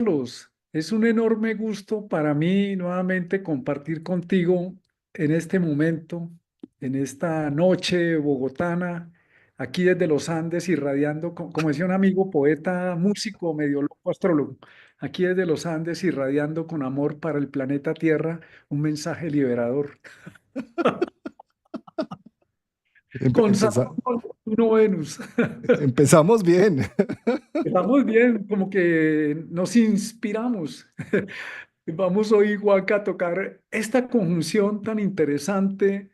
Carlos, es un enorme gusto para mí nuevamente compartir contigo en este momento, en esta noche bogotana, aquí desde los Andes, irradiando, como decía un amigo, poeta, músico, medio loco, astrólogo, aquí desde los Andes, irradiando con amor para el planeta Tierra un mensaje liberador. Empe- Con empeza- Saturno Venus. empezamos bien. Estamos bien, como que nos inspiramos. Vamos hoy, Juanca, a tocar esta conjunción tan interesante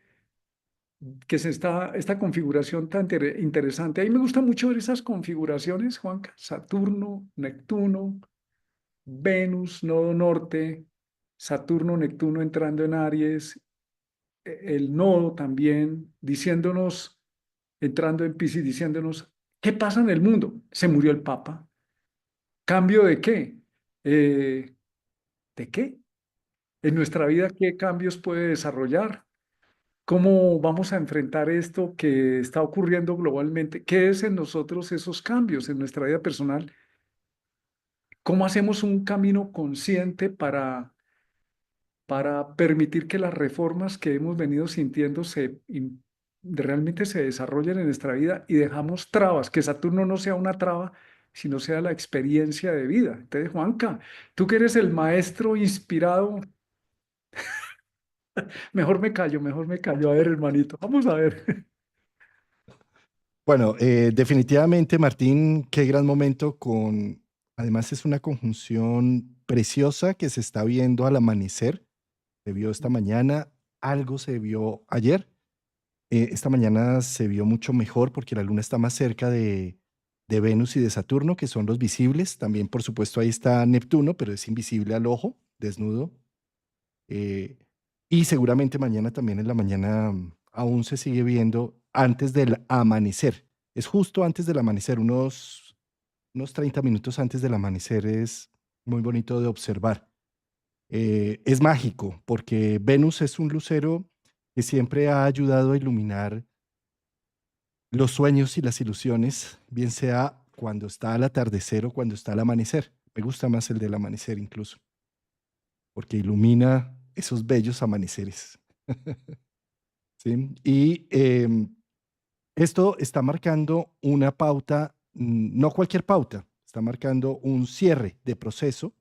esta configuración tan interesante. A mí me gusta mucho ver esas configuraciones, Juanca. Saturno, Neptuno, Venus, nodo norte, Saturno, Neptuno entrando en Aries, el nodo también, diciéndonos, entrando en Piscis, diciéndonos, ¿qué pasa en el mundo? Se murió el Papa. ¿Cambio de qué? Eh, ¿De qué? En nuestra vida, ¿qué cambios puede desarrollar? ¿Cómo vamos a enfrentar esto que está ocurriendo globalmente? ¿Qué es en nosotros esos cambios en nuestra vida personal? ¿Cómo hacemos un camino consciente para permitir que las reformas que hemos venido sintiendo realmente se desarrollen en nuestra vida y dejamos trabas, que Saturno no sea una traba, sino sea la experiencia de vida? Entonces, Juanca, tú que eres el maestro inspirado. Mejor me callo, mejor me callo. A ver, hermanito, vamos a ver. Bueno, definitivamente, Martín, qué gran momento con, además es una conjunción preciosa que se está viendo al amanecer. Se vio esta mañana, algo se vio ayer. Esta mañana se vio mucho mejor porque la luna está más cerca de Venus y de Saturno, que son los visibles. También, por supuesto, ahí está Neptuno, pero es invisible al ojo, desnudo. Eh, y seguramente mañana también en la mañana aún se sigue viendo antes del amanecer. Es justo antes del amanecer, unos 30 minutos antes del amanecer es muy bonito de observar. Es mágico porque Venus es un lucero que siempre ha ayudado a iluminar los sueños y las ilusiones, bien sea cuando está al atardecer o cuando está al amanecer. Me gusta más el del amanecer incluso, porque ilumina esos bellos amaneceres. ¿Sí? Y esto está marcando una pauta, no cualquier pauta, está marcando un cierre de proceso,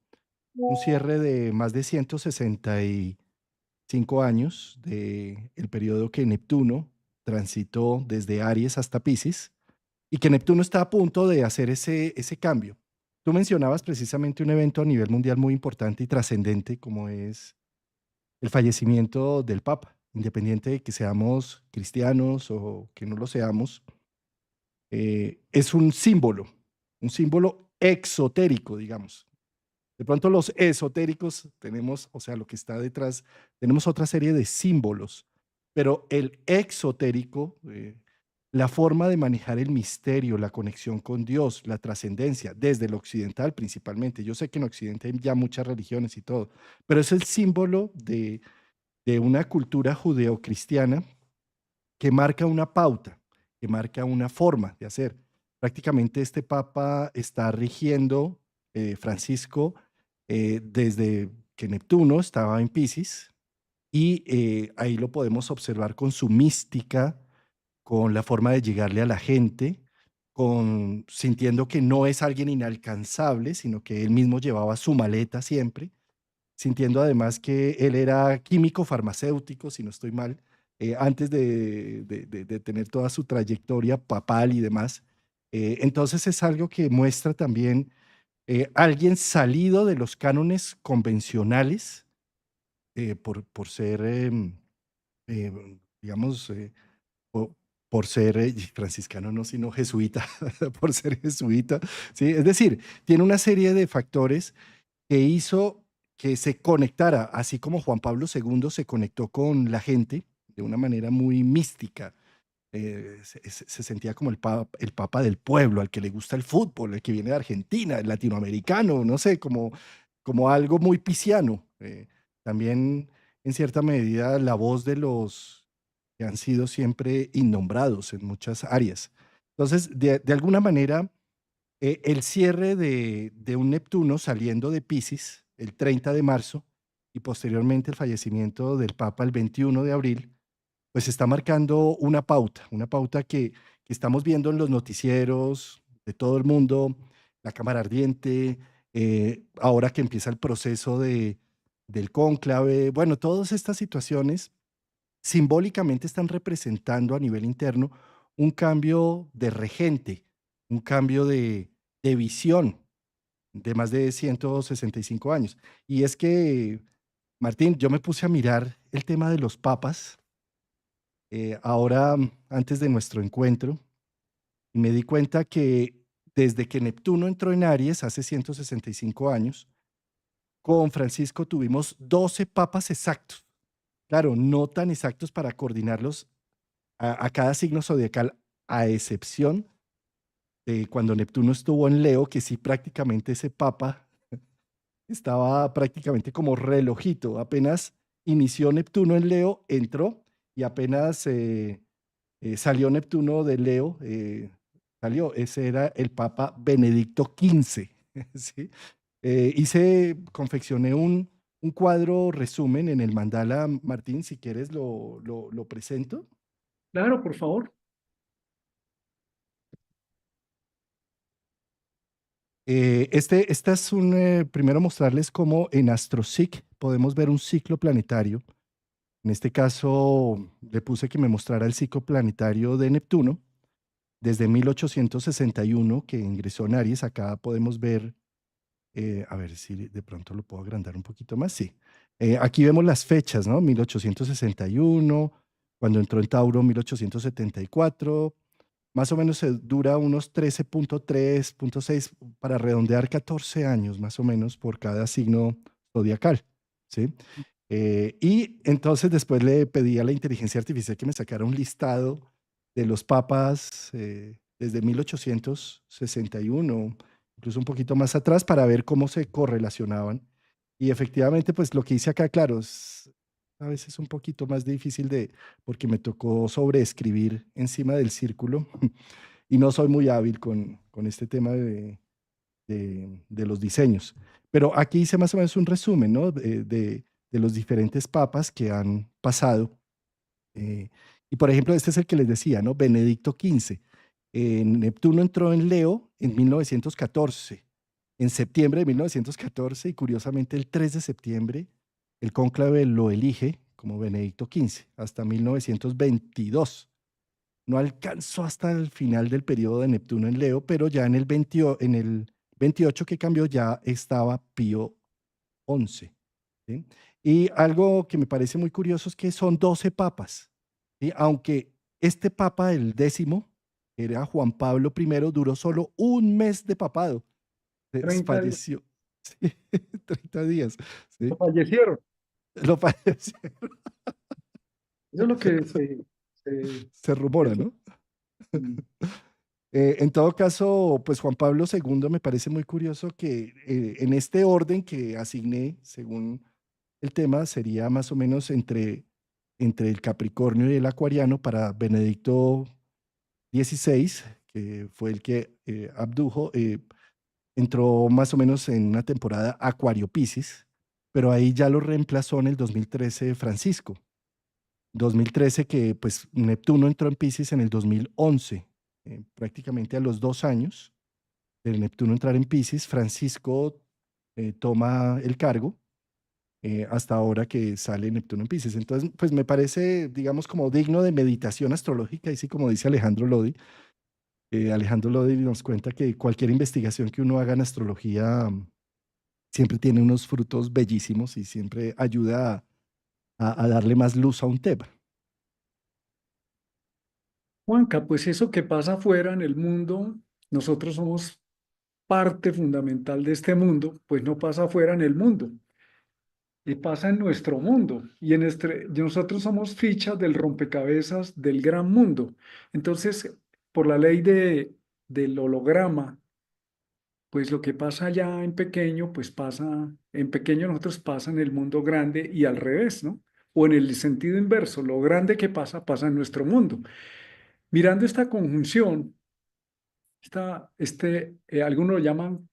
un cierre de más de 165 años del periodo que Neptuno transitó desde Aries hasta Piscis y que Neptuno está a punto de hacer ese cambio. Tú mencionabas precisamente un evento a nivel mundial muy importante y trascendente como es el fallecimiento del Papa, independiente de que seamos cristianos o que no lo seamos, es un símbolo exotérico, digamos. De pronto los esotéricos tenemos, o sea, lo que está detrás, tenemos otra serie de símbolos, pero el exotérico, la forma de manejar el misterio, la conexión con Dios, la trascendencia, desde el occidental principalmente. Yo sé que en Occidente hay ya muchas religiones y todo, pero es el símbolo de una cultura judeocristiana que marca una pauta, que marca una forma de hacer. Prácticamente este papa está rigiendo, Francisco, desde que Neptuno estaba en Piscis, y ahí lo podemos observar con su mística, con la forma de llegarle a la gente, con sintiendo que no es alguien inalcanzable, sino que él mismo llevaba su maleta siempre, sintiendo además que él era químico farmacéutico, si no estoy mal, antes de tener toda su trayectoria papal y demás. Entonces es algo que muestra también alguien salido de los cánones convencionales por ser, digamos, por ser franciscano, no, sino jesuita, por ser jesuita, ¿sí? Es decir, tiene una serie de factores que hizo que se conectara, así como Juan Pablo II se conectó con la gente de una manera muy mística. Se sentía como el papa del pueblo, al que le gusta el fútbol, el que viene de Argentina, el latinoamericano, no sé, como algo muy pisciano. También, en cierta medida, la voz de los que han sido siempre innombrados en muchas áreas. Entonces, de alguna manera, El cierre de un Neptuno saliendo de Piscis el 30 de marzo y posteriormente el fallecimiento del Papa el 21 de abril, pues está marcando una pauta que estamos viendo en los noticieros de todo el mundo, la Cámara Ardiente, ahora que empieza el proceso del cónclave, bueno, todas estas situaciones simbólicamente están representando a nivel interno un cambio de regente, un cambio de visión de más de 165 años. Y es que, Martín, yo me puse a mirar el tema de los papas ahora antes de nuestro encuentro y me di cuenta que desde que Neptuno entró en Aries hace 165 años, con Francisco tuvimos 12 papas exactos. Claro, no tan exactos para coordinarlos a cada signo zodiacal, a excepción de cuando Neptuno estuvo en Leo, que sí prácticamente ese papa estaba prácticamente como relojito. Apenas inició Neptuno en Leo, entró y apenas salió Neptuno de Leo, salió. Ese era el Papa Benedicto XV. ¿Sí? Confeccioné un cuadro resumen en el mandala, Martín, si quieres lo presento. Claro, por favor. Esta es primero mostrarles cómo en AstroSeek podemos ver un ciclo planetario. En este caso le puse que me mostrara el ciclo planetario de Neptuno desde 1861 que ingresó en Aries. Acá podemos ver, a ver si de pronto lo puedo agrandar un poquito más. Sí. Aquí vemos las fechas, ¿no? 1861, cuando entró en Tauro 1874. Más o menos dura unos 13.3, 6 para redondear 14 años más o menos por cada signo zodiacal, ¿sí? Y entonces después le pedí a la inteligencia artificial que me sacara un listado de los papas desde 1861, incluso un poquito más atrás, para ver cómo se correlacionaban. Y efectivamente, pues lo que hice acá, claro, es a veces un poquito más difícil porque me tocó sobreescribir encima del círculo y no soy muy hábil con este tema de los diseños. Pero aquí hice más o menos un resumen, ¿no? De los diferentes papas que han pasado. eh, y por ejemplo, este es el que les decía, ¿no? Benedicto XV. Neptuno entró en Leo en 1914, en septiembre de 1914, y curiosamente el 3 de septiembre el cónclave lo elige como Benedicto XV hasta 1922. No alcanzó hasta el final del periodo de Neptuno en Leo, pero ya en el 28 que cambió ya estaba Pío XI. ¿Sí? Y algo que me parece muy curioso es que son 12 papas. ¿Sí? Aunque este papa, el décimo, era Juan Pablo I, duró solo un mes de papado. 30 días. Falleció. Sí, 30 días. ¿Sí? Fallecieron. Lo falleció. Eso es lo que se- Se rumora, eso. ¿no? Mm. En todo caso, pues Juan Pablo II me parece muy curioso que en este orden que asigné, según el tema, sería más o menos entre el Capricornio y el Acuariano para Benedicto XVI, que fue el que abdujo, entró más o menos en una temporada Acuario-Piscis, pero ahí ya lo reemplazó en el 2013 Francisco. 2013 que pues Neptuno entró en Piscis en el 2011, prácticamente a los 2 años de Neptuno entrar en Piscis, Francisco toma el cargo hasta ahora que sale Neptuno en Piscis. Entonces, pues me parece, digamos, como digno de meditación astrológica, y sí, como dice Alejandro Lodi. Alejandro Lodi nos cuenta que cualquier investigación que uno haga en astrología siempre tiene unos frutos bellísimos y siempre ayuda a darle más luz a un tema. Juanca, pues eso que pasa afuera en el mundo, nosotros somos parte fundamental de este mundo, pues no pasa afuera en el mundo, y pasa en nuestro mundo. Y nosotros somos fichas del rompecabezas del gran mundo. Entonces, por la ley del holograma, pues lo que pasa allá en pequeño, pues pasa, en pequeño nosotros pasa en el mundo grande y al revés, ¿no? O en el sentido inverso, lo grande que pasa, pasa en nuestro mundo. Mirando esta conjunción, Algunos lo llaman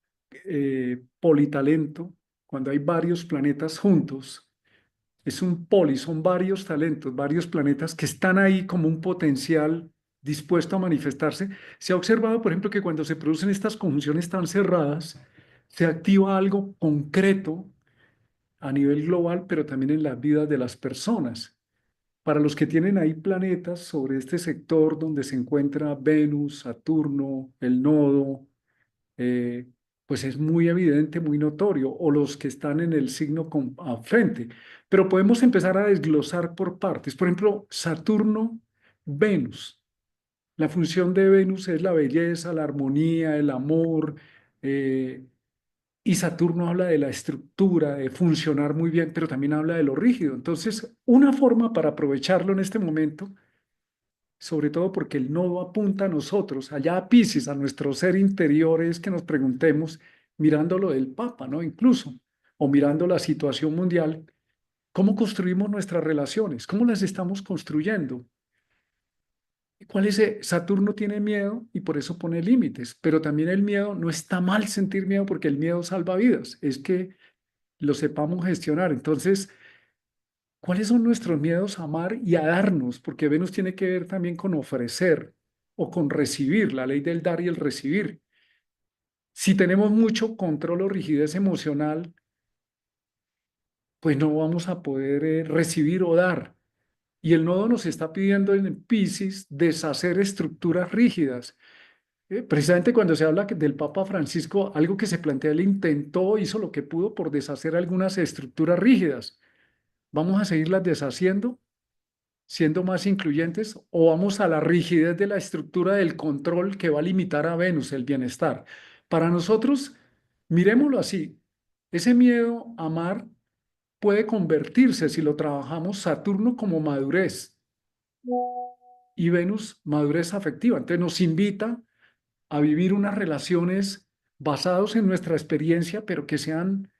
politalento, cuando hay varios planetas juntos. Es un poli, son varios talentos, varios planetas que están ahí como un potencial dispuesto a manifestarse. Se ha observado, por ejemplo, que cuando se producen estas conjunciones tan cerradas, se activa algo concreto a nivel global, pero también en las vidas de las personas. Para los que tienen ahí planetas sobre este sector donde se encuentra Venus, Saturno, el nodo, eh, pues es muy evidente, muy notorio, o los que están en el signo a frente. Pero podemos empezar a desglosar por partes. Por ejemplo, Saturno, Venus. La función de Venus es la belleza, la armonía, el amor, eh, y Saturno habla de la estructura, de funcionar muy bien, pero también habla de lo rígido. Entonces, una forma para aprovecharlo en este momento, sobre todo porque el nodo apunta a nosotros, allá a Piscis, a nuestro ser interior, es que nos preguntemos, mirando lo del Papa, ¿no? Incluso, o mirando la situación mundial, ¿cómo construimos nuestras relaciones? ¿Cómo las estamos construyendo? Saturno tiene miedo y por eso pone límites, pero también el miedo, no está mal sentir miedo porque el miedo salva vidas, es que lo sepamos gestionar. Entonces, ¿cuáles son nuestros miedos a amar y a darnos? Porque Venus tiene que ver también con ofrecer o con recibir, la ley del dar y el recibir. Si tenemos mucho control o rigidez emocional, pues no vamos a poder recibir o dar. Y el nodo nos está pidiendo en Piscis deshacer estructuras rígidas. Precisamente cuando se habla del Papa Francisco, algo que se plantea, él intentó, hizo lo que pudo por deshacer algunas estructuras rígidas. ¿Vamos a seguirlas deshaciendo, siendo más incluyentes, o vamos a la rigidez de la estructura del control que va a limitar a Venus el bienestar? Para nosotros, miremoslo así, ese miedo a amar puede convertirse, si lo trabajamos, Saturno como madurez y Venus madurez afectiva. Entonces nos invita a vivir unas relaciones basadas en nuestra experiencia, pero que sean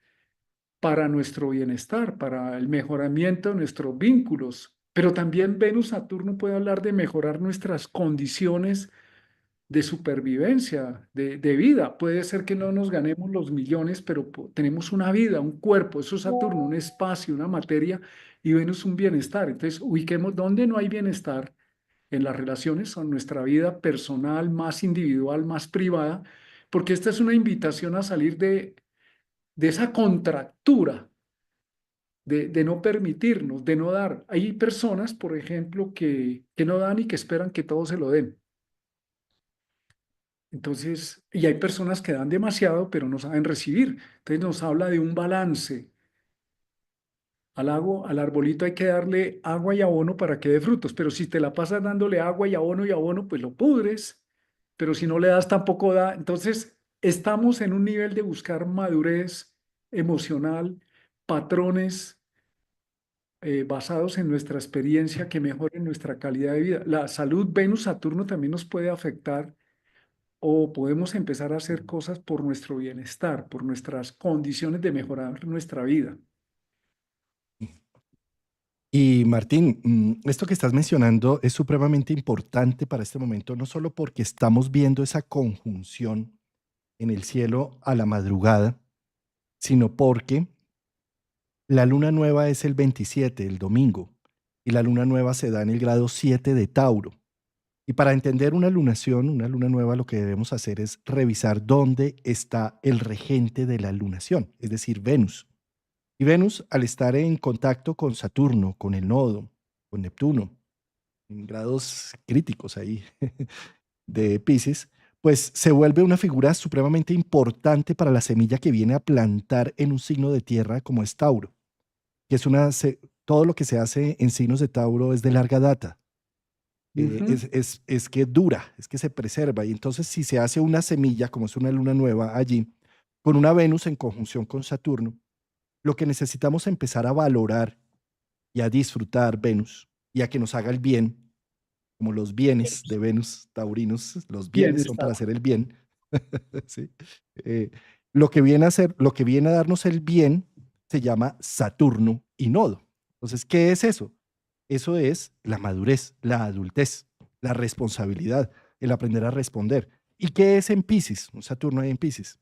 para nuestro bienestar, para el mejoramiento de nuestros vínculos. Pero también Venus-Saturno puede hablar de mejorar nuestras condiciones de supervivencia, de vida. Puede ser que no nos ganemos los millones, pero tenemos una vida, un cuerpo, eso es Saturno, un espacio, una materia, y Venus un bienestar. Entonces, ubiquemos dónde no hay bienestar en las relaciones, en nuestra vida personal, más individual, más privada, porque esta es una invitación a salir de esa contractura de no permitirnos, de no dar. Hay personas, por ejemplo, que no dan y que esperan que todos se lo den. Entonces, y hay personas que dan demasiado, pero no saben recibir. Entonces nos habla de un balance. Al arbolito hay que darle agua y abono para que dé frutos, pero si te la pasas dándole agua y abono, pues lo pudres, pero si no le das tampoco da. Entonces, estamos en un nivel de buscar madurez emocional, patrones basados en nuestra experiencia que mejoren nuestra calidad de vida. La salud Venus-Saturno también nos puede afectar o podemos empezar a hacer cosas por nuestro bienestar, por nuestras condiciones de mejorar nuestra vida. Y Martín, esto que estás mencionando es supremamente importante para este momento, no solo porque estamos viendo esa conjunción en el cielo a la madrugada, sino porque la luna nueva es el 27, el domingo, y la luna nueva se da en el grado 7 de Tauro. Y para entender una lunación, una luna nueva, lo que debemos hacer es revisar dónde está el regente de la lunación, es decir, Venus. Y Venus, al estar en contacto con Saturno, con el nodo, con Neptuno, en grados críticos ahí de Pisces, pues se vuelve una figura supremamente importante para la semilla que viene a plantar en un signo de tierra como es Tauro, que es todo lo que se hace en signos de Tauro es de larga data. Ujú. Es que dura, es que se preserva. Y entonces si se hace una semilla, como es una luna nueva allí, con una Venus en conjunción con Saturno, lo que necesitamos empezar a valorar y a disfrutar Venus y a que nos haga el bien, como los bienes de Venus taurinos, los bienes son para Bienestar. hacer el bien. ¿Sí? Eh, lo que viene a hacer, lo que viene a darnos el bien se llama Saturno y nodo. Entonces, ¿qué es eso? Eso es la madurez, la adultez, la responsabilidad, el aprender a responder. ¿Y qué es en Piscis? Un Saturno ahí en Piscis.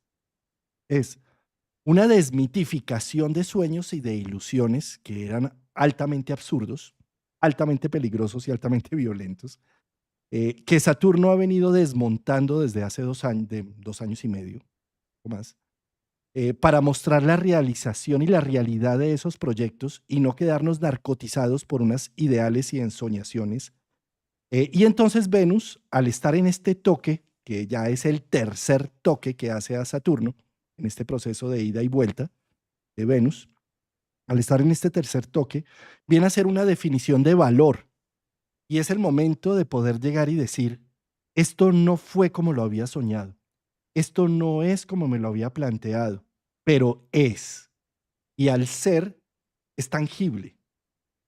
Es una desmitificación de sueños y de ilusiones que eran altamente absurdos, altamente peligrosos y altamente violentos, que Saturno ha venido desmontando desde hace 2 años, de 2 años y medio o más, para mostrar la realización y la realidad de esos proyectos y no quedarnos narcotizados por unas ideales y ensoñaciones. Y entonces Venus, al estar en este toque, que ya es el tercer toque que hace a Saturno, en este proceso de ida y vuelta de Venus, al estar en este tercer toque, viene a ser una definición de valor. Y es el momento de poder llegar y decir, esto no fue como lo había soñado, esto no es como me lo había planteado, pero es. Y al ser, es tangible,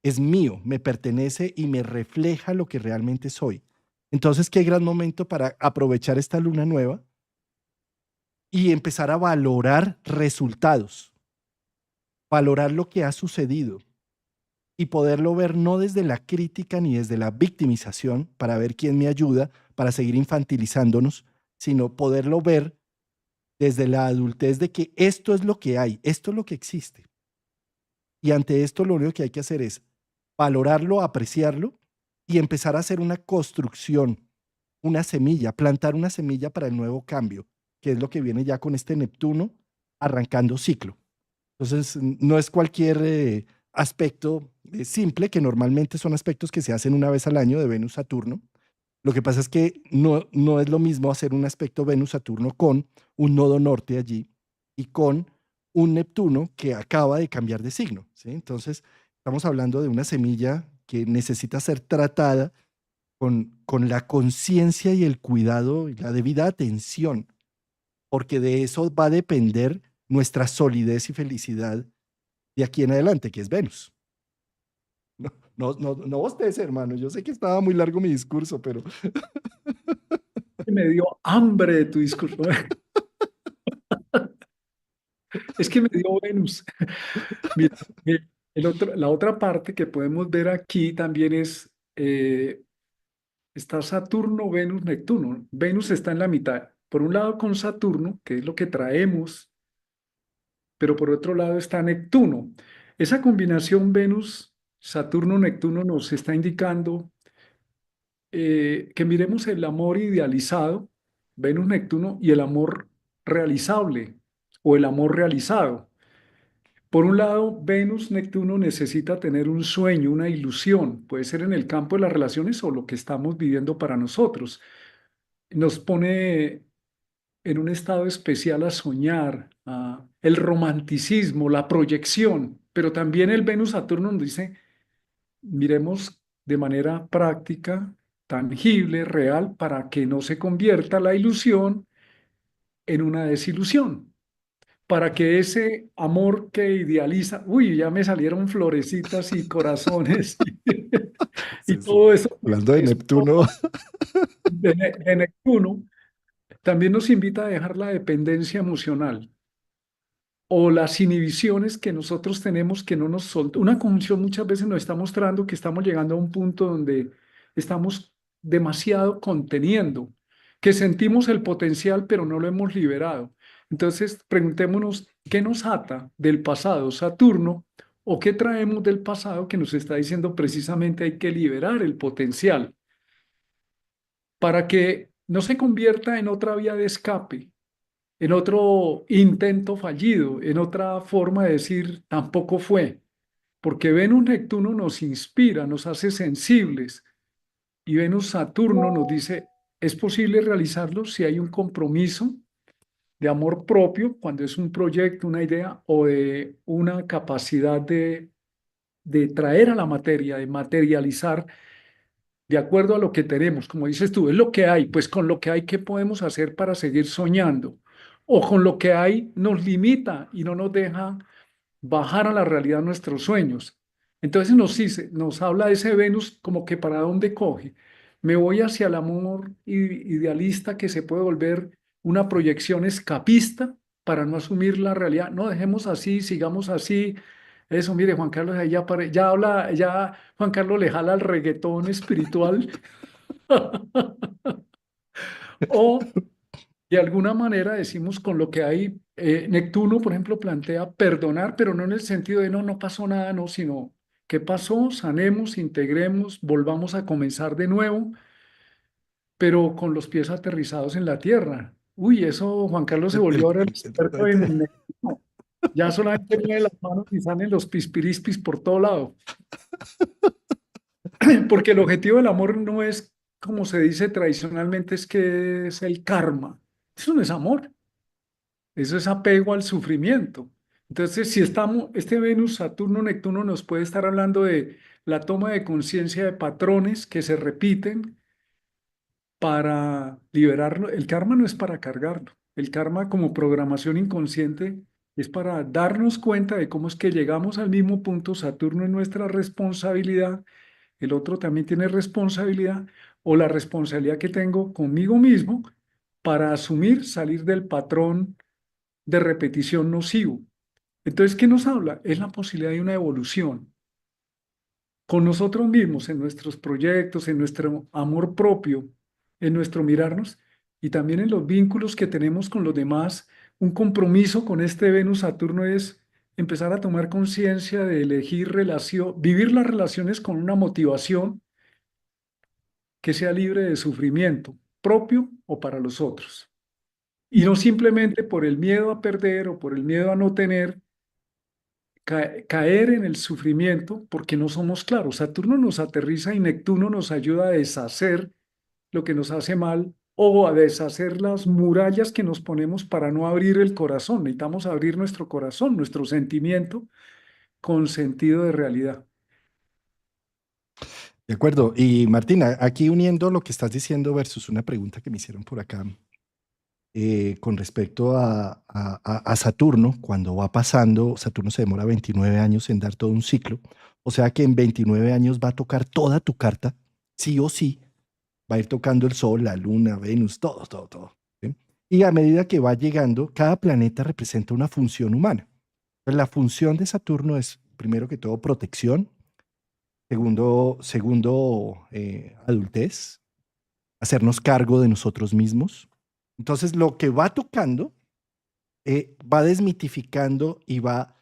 es mío, me pertenece y me refleja lo que realmente soy. Entonces, qué gran momento para aprovechar esta luna nueva y empezar a valorar resultados, valorar lo que ha sucedido y poderlo ver no desde la crítica ni desde la victimización para ver quién me ayuda, para seguir infantilizándonos, sino poderlo ver desde la adultez de que esto es lo que hay, esto es lo que existe. Y ante esto lo único que hay que hacer es valorarlo, apreciarlo y empezar a hacer una construcción, una semilla, plantar una semilla para el nuevo cambio, que es lo que viene ya con este Neptuno arrancando ciclo. Entonces, no es cualquier aspecto simple, que normalmente son aspectos que se hacen una vez al año de Venus-Saturno. Lo que pasa es que no es lo mismo hacer un aspecto Venus-Saturno con un nodo norte allí y con un Neptuno que acaba de cambiar de signo, ¿sí? Entonces, estamos hablando de una semilla que necesita ser tratada con la conciencia y el cuidado y la debida atención, porque de eso va a depender nuestra solidez y felicidad de aquí en adelante, que es Venus. No bosteces, hermano. Yo sé que estaba muy largo mi discurso, pero Me dio hambre de tu discurso. Es que me dio Venus. Mira, la otra parte que podemos ver aquí también es, está Saturno, Venus, Neptuno. Venus está en la mitad. Por un lado con Saturno, que es lo que traemos, pero por otro lado está Neptuno. Esa combinación Venus, Saturno, Neptuno nos está indicando que miremos el amor idealizado, Venus, Neptuno, y el amor realizable o el amor realizado. Por un lado, Venus, Neptuno necesita tener un sueño, una ilusión, puede ser en el campo de las relaciones o lo que estamos viviendo para nosotros. Nos pone en un estado especial a soñar, a el romanticismo, la proyección, pero también el Venus-Saturno nos dice, miremos de manera práctica, tangible, real, para que no se convierta la ilusión en una desilusión, para que ese amor que idealiza, uy, ya me salieron florecitas y corazones y sí, sí. todo eso Hablando de es Neptuno, de Neptuno, también nos invita a dejar la dependencia emocional o las inhibiciones que nosotros tenemos que no nos soltan. Una conjunción muchas veces nos está mostrando que estamos llegando a un punto donde estamos demasiado conteniendo, que sentimos el potencial pero no lo hemos liberado. Entonces, preguntémonos, ¿qué nos ata del pasado, Saturno, o qué traemos del pasado que nos está diciendo precisamente hay que liberar el potencial para que no se convierta en otra vía de escape, en otro intento fallido, en otra forma de decir tampoco fue, porque Venus-Neptuno nos inspira, nos hace sensibles y Venus-Saturno nos dice, es posible realizarlo si hay un compromiso de amor propio, cuando es un proyecto, una idea o de una capacidad de traer a la materia, de materializar de acuerdo a lo que tenemos, como dices tú, es lo que hay, pues con lo que hay, ¿qué podemos hacer para seguir soñando? O con lo que hay nos limita y no nos deja bajar a la realidad nuestros sueños. Entonces nos dice, nos habla de ese Venus como que para dónde coge. Me voy hacia el amor idealista que se puede volver una proyección escapista para no asumir la realidad. No, dejemos así, sigamos así. Eso, mire, Juan Carlos, ahí ya, ya habla, ya Juan Carlos le jala al reggaetón espiritual. O de alguna manera decimos con lo que hay, Neptuno, por ejemplo, plantea perdonar, pero no en el sentido de no, no pasó nada, no, sino ¿qué pasó? Sanemos, integremos, volvamos a comenzar de nuevo, pero con los pies aterrizados en la tierra. Uy, eso Juan Carlos se El- volvió el- ahora el el- experto en Neptuno. Ya solamente mueve las manos y salen los pispirispis por todo lado. Porque el objetivo del amor no es, como se dice tradicionalmente, es que es el karma. Eso no es amor. Eso es apego al sufrimiento. Entonces, si estamos, este Venus, Saturno, Neptuno nos puede estar hablando de la toma de conciencia de patrones que se repiten para liberarlo. El karma no es para cargarlo. El karma como programación inconsciente es para darnos cuenta de cómo es que llegamos al mismo punto. Saturno es nuestra responsabilidad, el otro también tiene responsabilidad, o la responsabilidad que tengo conmigo mismo para asumir, salir del patrón de repetición nocivo. Entonces, ¿qué nos habla? Es la posibilidad de una evolución con nosotros mismos, en nuestros proyectos, en nuestro amor propio, en nuestro mirarnos y también en los vínculos que tenemos con los demás. Un compromiso con este Venus-Saturno es empezar a tomar conciencia de elegir relación, vivir las relaciones con una motivación que sea libre de sufrimiento propio o para los otros. Y no simplemente por el miedo a perder o por el miedo a no tener, caer en el sufrimiento porque no somos claros. Saturno nos aterriza y Neptuno nos ayuda a deshacer lo que nos hace mal o a deshacer las murallas que nos ponemos para no abrir el corazón. Necesitamos abrir nuestro corazón, nuestro sentimiento con sentido de realidad. De acuerdo. Y Martina, aquí uniendo lo que estás diciendo versus una pregunta que me hicieron por acá con respecto a Saturno, cuando va pasando, Saturno se demora 29 años en dar todo un ciclo, o sea que en 29 años va a tocar toda tu carta, sí o sí, va a ir tocando el Sol, la Luna, Venus, todo, todo, todo. ¿Sí? Y a medida que va llegando, cada planeta representa una función humana. Entonces, la función de Saturno es, primero que todo, protección, segundo adultez, hacernos cargo de nosotros mismos. Entonces, lo que va tocando va desmitificando y va,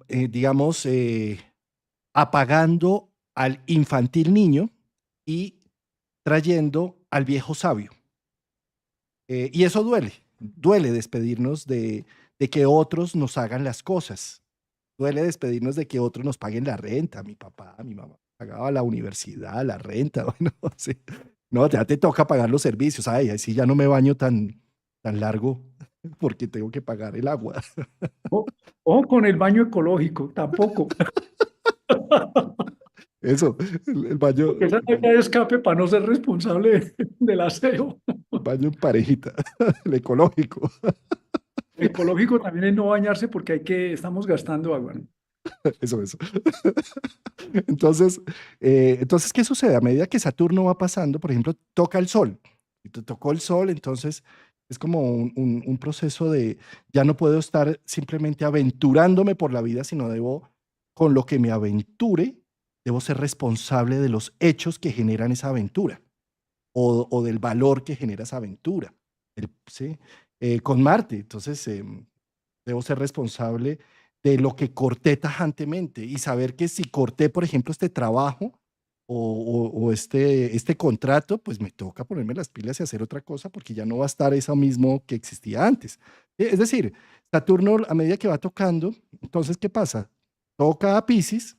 digamos, apagando al infantil niño y trayendo al viejo sabio. Y eso duele, duele despedirnos de que otros nos hagan las cosas, duele despedirnos de que otros nos paguen la renta, mi papá, mi mamá pagaba la universidad, la renta, bueno, sí. No, ya te toca pagar los servicios, ay, así ya no me baño tan largo porque tengo que pagar el agua. O con el baño ecológico, tampoco. Eso, el baño, Porque esa es la vía de escape para no ser responsable del aseo. el baño en parejita, el ecológico. Ecológico también es no bañarse porque estamos gastando agua, ¿no? Eso. Entonces, ¿qué sucede? A medida que Saturno va pasando, por ejemplo, toca el Sol. Y te tocó el Sol, entonces es como un proceso de, ya no puedo estar simplemente aventurándome por la vida, sino debo, con lo que me aventure, debo ser responsable de los hechos que generan esa aventura o del valor que genera esa aventura. ¿Sí? Con Marte, entonces debo ser responsable de lo que corté tajantemente y saber que si corté, por ejemplo, este trabajo o este contrato, pues me toca ponerme las pilas y hacer otra cosa porque ya no va a estar eso mismo que existía antes. Es decir, Saturno a medida que va tocando, entonces, ¿qué pasa? Toca a Piscis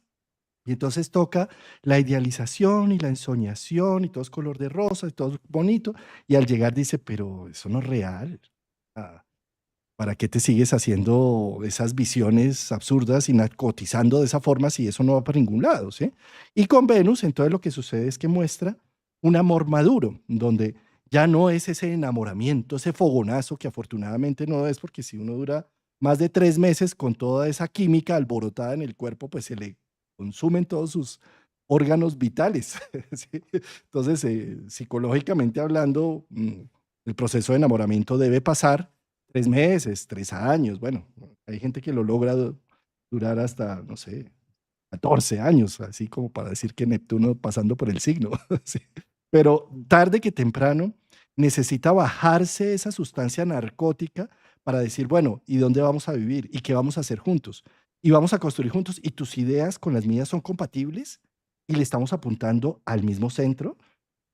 y entonces toca la idealización y la ensoñación y todo es color de rosa y todo es bonito y al llegar dice, pero eso no es real. Ah, ¿para qué te sigues haciendo esas visiones absurdas y narcotizando de esa forma si eso no va para ningún lado? ¿Sí? Y con Venus, entonces lo que sucede es que muestra un amor maduro, donde ya no es ese enamoramiento, ese fogonazo que afortunadamente no es, porque si uno dura más de 3 meses con toda esa química alborotada en el cuerpo, pues se le consumen todos sus órganos vitales. ¿Sí? Entonces, psicológicamente hablando, el proceso de enamoramiento debe pasar 3 meses, 3 años. Bueno, hay gente que lo logra durar hasta, no sé, 14 años, así como para decir que Neptuno pasando por el signo. Sí. Pero tarde que temprano, necesita bajarse esa sustancia narcótica para decir, bueno, ¿y dónde vamos a vivir? ¿Y qué vamos a hacer juntos? Y vamos a construir juntos. ¿Y tus ideas con las mías son compatibles? ¿Y le estamos apuntando al mismo centro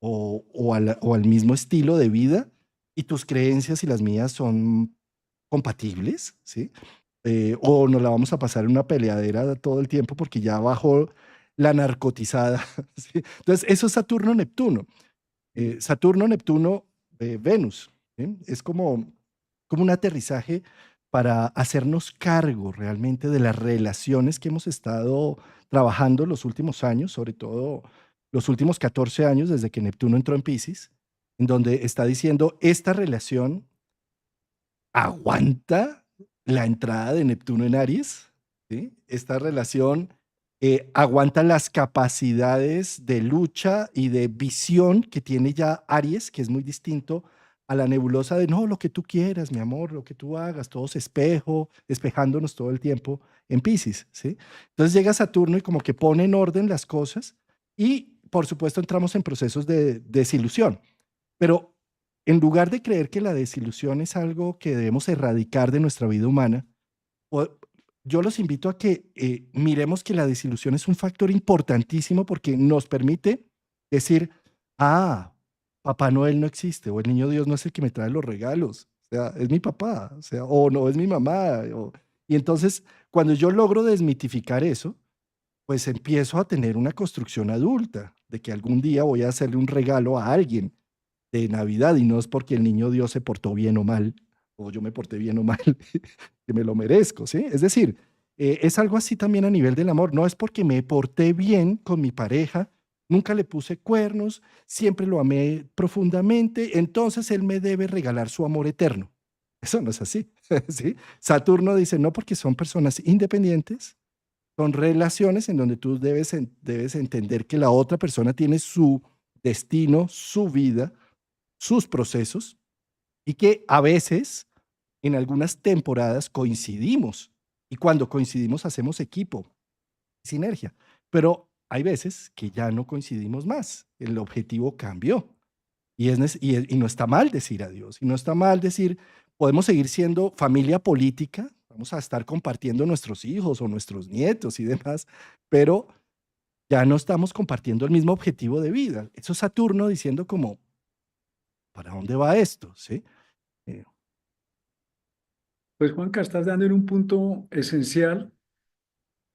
o al mismo estilo de vida? ¿Y tus creencias y las mías son compatibles? ¿Sí? O nos la vamos a pasar en una peleadera todo el tiempo porque ya bajó la narcotizada. ¿Sí? Entonces, eso es Saturno-Neptuno. Saturno, Neptuno, Venus. ¿Sí? Es como un aterrizaje para hacernos cargo realmente de las relaciones que hemos estado trabajando los últimos años, sobre todo los últimos 14 años desde que Neptuno entró en Pisces, en donde está diciendo, esta relación aguanta la entrada de Neptuno en Aries, ¿sí? Esta relación aguanta las capacidades de lucha y de visión que tiene ya Aries, que es muy distinto a la nebulosa de no, lo que tú quieras, mi amor, lo que tú hagas, todos espejo, espejándonos todo el tiempo en Piscis, ¿sí? Entonces llega Saturno y como que pone en orden las cosas y por supuesto entramos en procesos de desilusión, pero en lugar de creer que la desilusión es algo que debemos erradicar de nuestra vida humana, o- yo los invito a que miremos que la desilusión es un factor importantísimo porque nos permite decir, ah, Papá Noel no existe, o el niño Dios no es el que me trae los regalos, o sea, es mi papá, o sea, o no es mi mamá. Y entonces, cuando yo logro desmitificar eso, pues empiezo a tener una construcción adulta de que algún día voy a hacerle un regalo a alguien de Navidad y no es porque el niño Dios se portó bien o mal, o yo me porté bien o mal, que me lo merezco, ¿sí? Es decir, es algo así también a nivel del amor, no es porque me porté bien con mi pareja, nunca le puse cuernos, siempre lo amé profundamente, entonces él me debe regalar su amor eterno. Eso no es así, ¿sí? Saturno dice, no, porque son personas independientes, son relaciones en donde tú debes entender que la otra persona tiene su destino, su vida, sus procesos y que a veces, en algunas temporadas, coincidimos. Y cuando coincidimos hacemos equipo, sinergia. Pero hay veces que ya no coincidimos más. El objetivo cambió. Y no está mal decir adiós. Y no está mal decir, podemos seguir siendo familia política, vamos a estar compartiendo nuestros hijos o nuestros nietos y demás, pero ya no estamos compartiendo el mismo objetivo de vida. Eso es Saturno diciendo como, ¿para dónde va esto? ¿Sí? Eh, Pues Juanca, estás dando en un punto esencial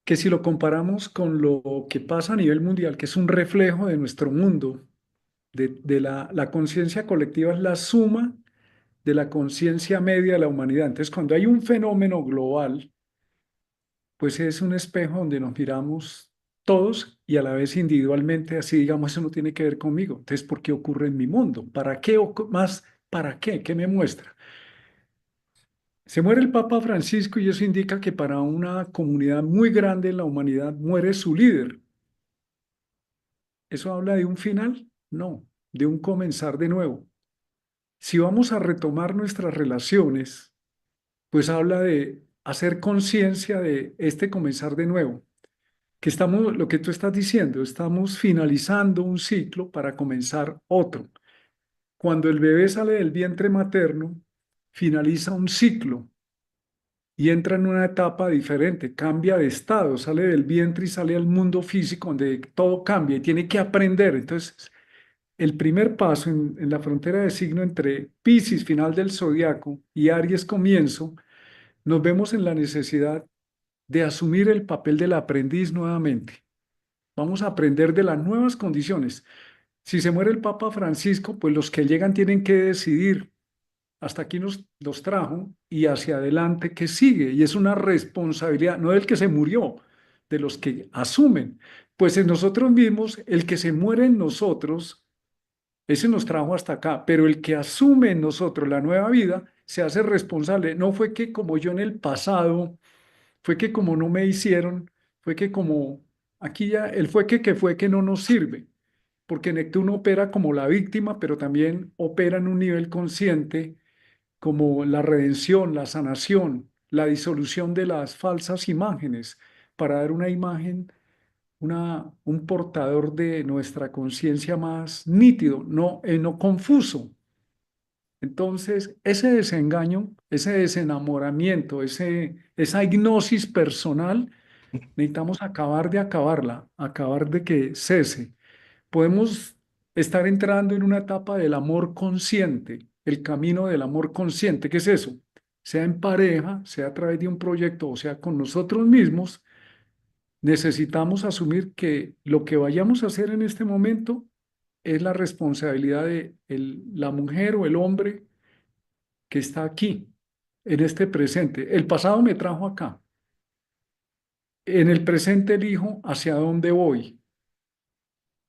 que si lo comparamos con lo que pasa a nivel mundial, que es un reflejo de nuestro mundo, de la conciencia colectiva es la suma de la conciencia media de la humanidad. Entonces, cuando hay un fenómeno global, pues es un espejo donde nos miramos todos y a la vez individualmente, así digamos, eso no tiene que ver conmigo. Entonces, ¿por qué ocurre en mi mundo? ¿Para qué? Más, ¿para qué? ¿Qué me muestra? Se muere el Papa Francisco y eso indica que para una comunidad muy grande en la humanidad muere su líder. ¿Eso habla de un final? No, de un comenzar de nuevo. Si vamos a retomar nuestras relaciones, pues habla de hacer conciencia de este comenzar de nuevo, que estamos, lo que tú estás diciendo, estamos finalizando un ciclo para comenzar otro. Cuando el bebé sale del vientre materno, finaliza un ciclo y entra en una etapa diferente, cambia de estado, sale del vientre y sale al mundo físico donde todo cambia y tiene que aprender. Entonces, el primer paso en la frontera de signo entre Piscis, final del zodiaco, y Aries, comienzo, nos vemos en la necesidad de asumir el papel del aprendiz nuevamente. Vamos a aprender de las nuevas condiciones. Si se muere el Papa Francisco, pues los que llegan tienen que decidir. Hasta aquí los trajo y hacia adelante que sigue. Y es una responsabilidad, no del que se murió, de los que asumen. Pues en nosotros mismos, el que se muere en nosotros, ese nos trajo hasta acá, pero el que asume en nosotros la nueva vida, se hace responsable. No fue que como yo en el pasado, fue que como no me hicieron, fue que como aquí ya, el que fue que no nos sirve, porque Neptuno opera como la víctima, pero también opera en un nivel consciente como la redención, la sanación, la disolución de las falsas imágenes, para dar una imagen, un portador de nuestra conciencia más nítido, no confuso. Entonces, ese desengaño, ese desenamoramiento, esa hipnosis personal, necesitamos acabar de acabarla, acabar de que cese. Podemos estar entrando en una etapa del amor consciente, el camino del amor consciente. ¿Qué es eso? Sea en pareja, sea a través de un proyecto o sea con nosotros mismos, necesitamos asumir que lo que vayamos a hacer en este momento es la responsabilidad de la mujer o el hombre que está aquí, en este presente. El pasado me trajo acá. En el presente elijo hacia dónde voy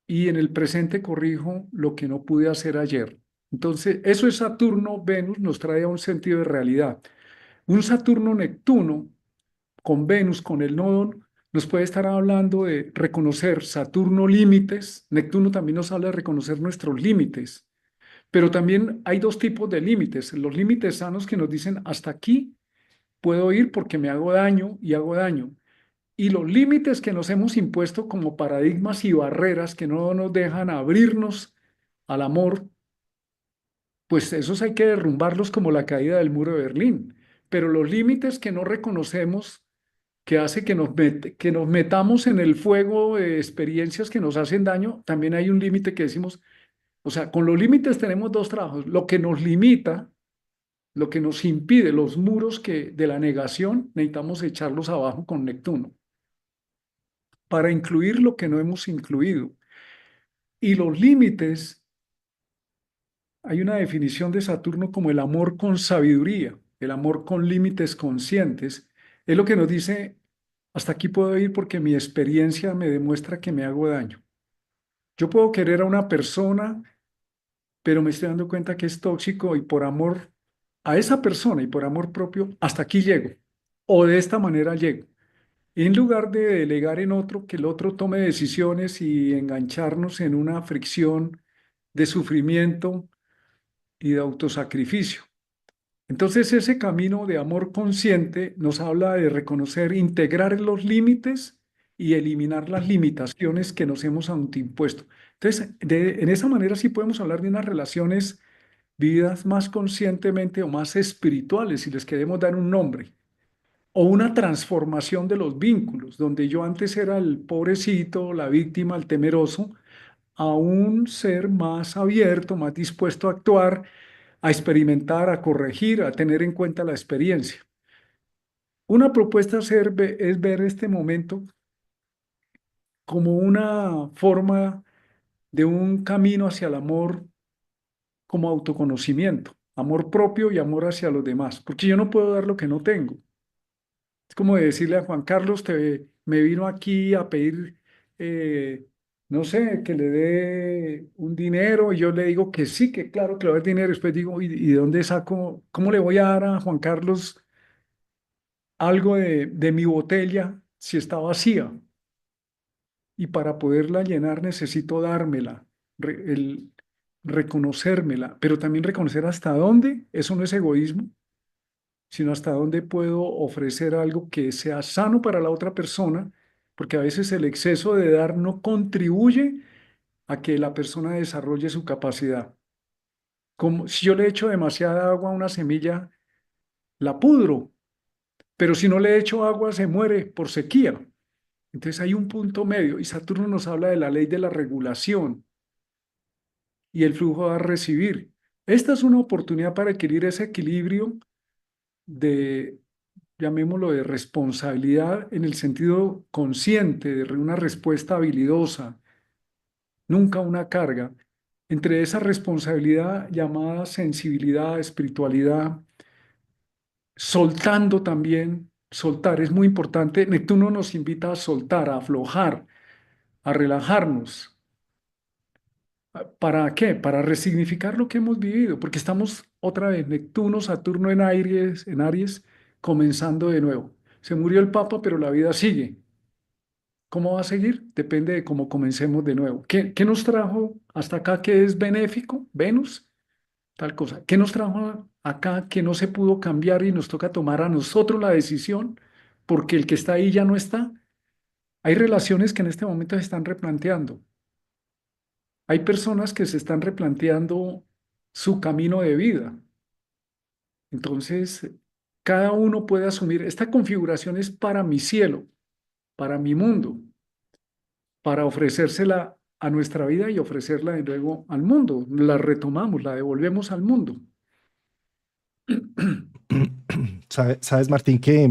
y en el presente corrijo lo que no pude hacer ayer. Entonces, eso es Saturno, Venus, nos trae a un sentido de realidad. Un Saturno-Neptuno con Venus, con el nodo, nos puede estar hablando de reconocer Saturno límites. Neptuno también nos habla de reconocer nuestros límites. Pero también hay dos tipos de límites. Los límites sanos que nos dicen hasta aquí puedo ir porque me hago daño y hago daño. Y los límites que nos hemos impuesto como paradigmas y barreras que no nos dejan abrirnos al amor, pues esos hay que derrumbarlos como la caída del muro de Berlín. Pero los límites que no reconocemos, que hace que nos metamos en el fuego de experiencias que nos hacen daño, también hay un límite que decimos, o sea, con los límites tenemos dos trabajos, lo que nos limita, lo que nos impide, los muros que de la negación, necesitamos echarlos abajo con Neptuno para incluir lo que no hemos incluido. Y los límites, hay una definición de Saturno como el amor con sabiduría, el amor con límites conscientes. Es lo que nos dice, hasta aquí puedo ir porque mi experiencia me demuestra que me hago daño. Yo puedo querer a una persona, pero me estoy dando cuenta que es tóxico y por amor a esa persona y por amor propio, hasta aquí llego. O de esta manera llego. En lugar de delegar en otro, que el otro tome decisiones y engancharnos en una fricción de sufrimiento y de autosacrificio. Entonces, ese camino de amor consciente nos habla de reconocer, integrar los límites y eliminar las limitaciones que nos hemos autoimpuesto. Entonces, en esa manera sí podemos hablar de unas relaciones vividas más conscientemente o más espirituales, si les queremos dar un nombre, o una transformación de los vínculos, donde yo antes era el pobrecito, la víctima, el temeroso, a un ser más abierto, más dispuesto a actuar, a experimentar, a corregir, a tener en cuenta la experiencia. Una propuesta es ver este momento como una forma de un camino hacia el amor como autoconocimiento, amor propio y amor hacia los demás, porque yo no puedo dar lo que no tengo. Es como decirle a Juan Carlos, me vino aquí a pedir, no sé, que le dé un dinero y yo le digo que sí, que claro que le voy a dar dinero. Después digo, ¿y de dónde saco? ¿Cómo le voy a dar a Juan Carlos algo de mi botella si está vacía? Y para poderla llenar necesito dármela, reconocérmela, pero también reconocer hasta dónde, eso no es egoísmo, sino hasta dónde puedo ofrecer algo que sea sano para la otra persona, porque a veces el exceso de dar no contribuye a que la persona desarrolle su capacidad. Como si yo le echo demasiada agua a una semilla, la pudro, pero si no le echo agua se muere por sequía. Entonces hay un punto medio y Saturno nos habla de la ley de la regulación y el flujo a recibir. Esta es una oportunidad para adquirir ese equilibrio de, llamémoslo, de responsabilidad en el sentido consciente, de una respuesta habilidosa, nunca una carga, entre esa responsabilidad llamada sensibilidad, espiritualidad, soltando también, soltar es muy importante. Neptuno nos invita a soltar, a aflojar, a relajarnos. ¿Para qué? Para resignificar lo que hemos vivido, porque estamos otra vez, Neptuno, Saturno en Aries, comenzando de nuevo. Se murió el Papa, pero la vida sigue. ¿Cómo va a seguir? Depende de cómo comencemos de nuevo. ¿Qué nos trajo hasta acá que es benéfico? Venus, tal cosa. ¿Qué nos trajo acá que no se pudo cambiar y nos toca tomar a nosotros la decisión porque el que está ahí ya no está? Hay relaciones que en este momento se están replanteando. Hay personas que se están replanteando su camino de vida. Entonces, cada uno puede asumir, esta configuración es para mi cielo, para mi mundo, para ofrecérsela a nuestra vida y ofrecerla de nuevo al mundo. La retomamos, la devolvemos al mundo. Sabes, Martín, que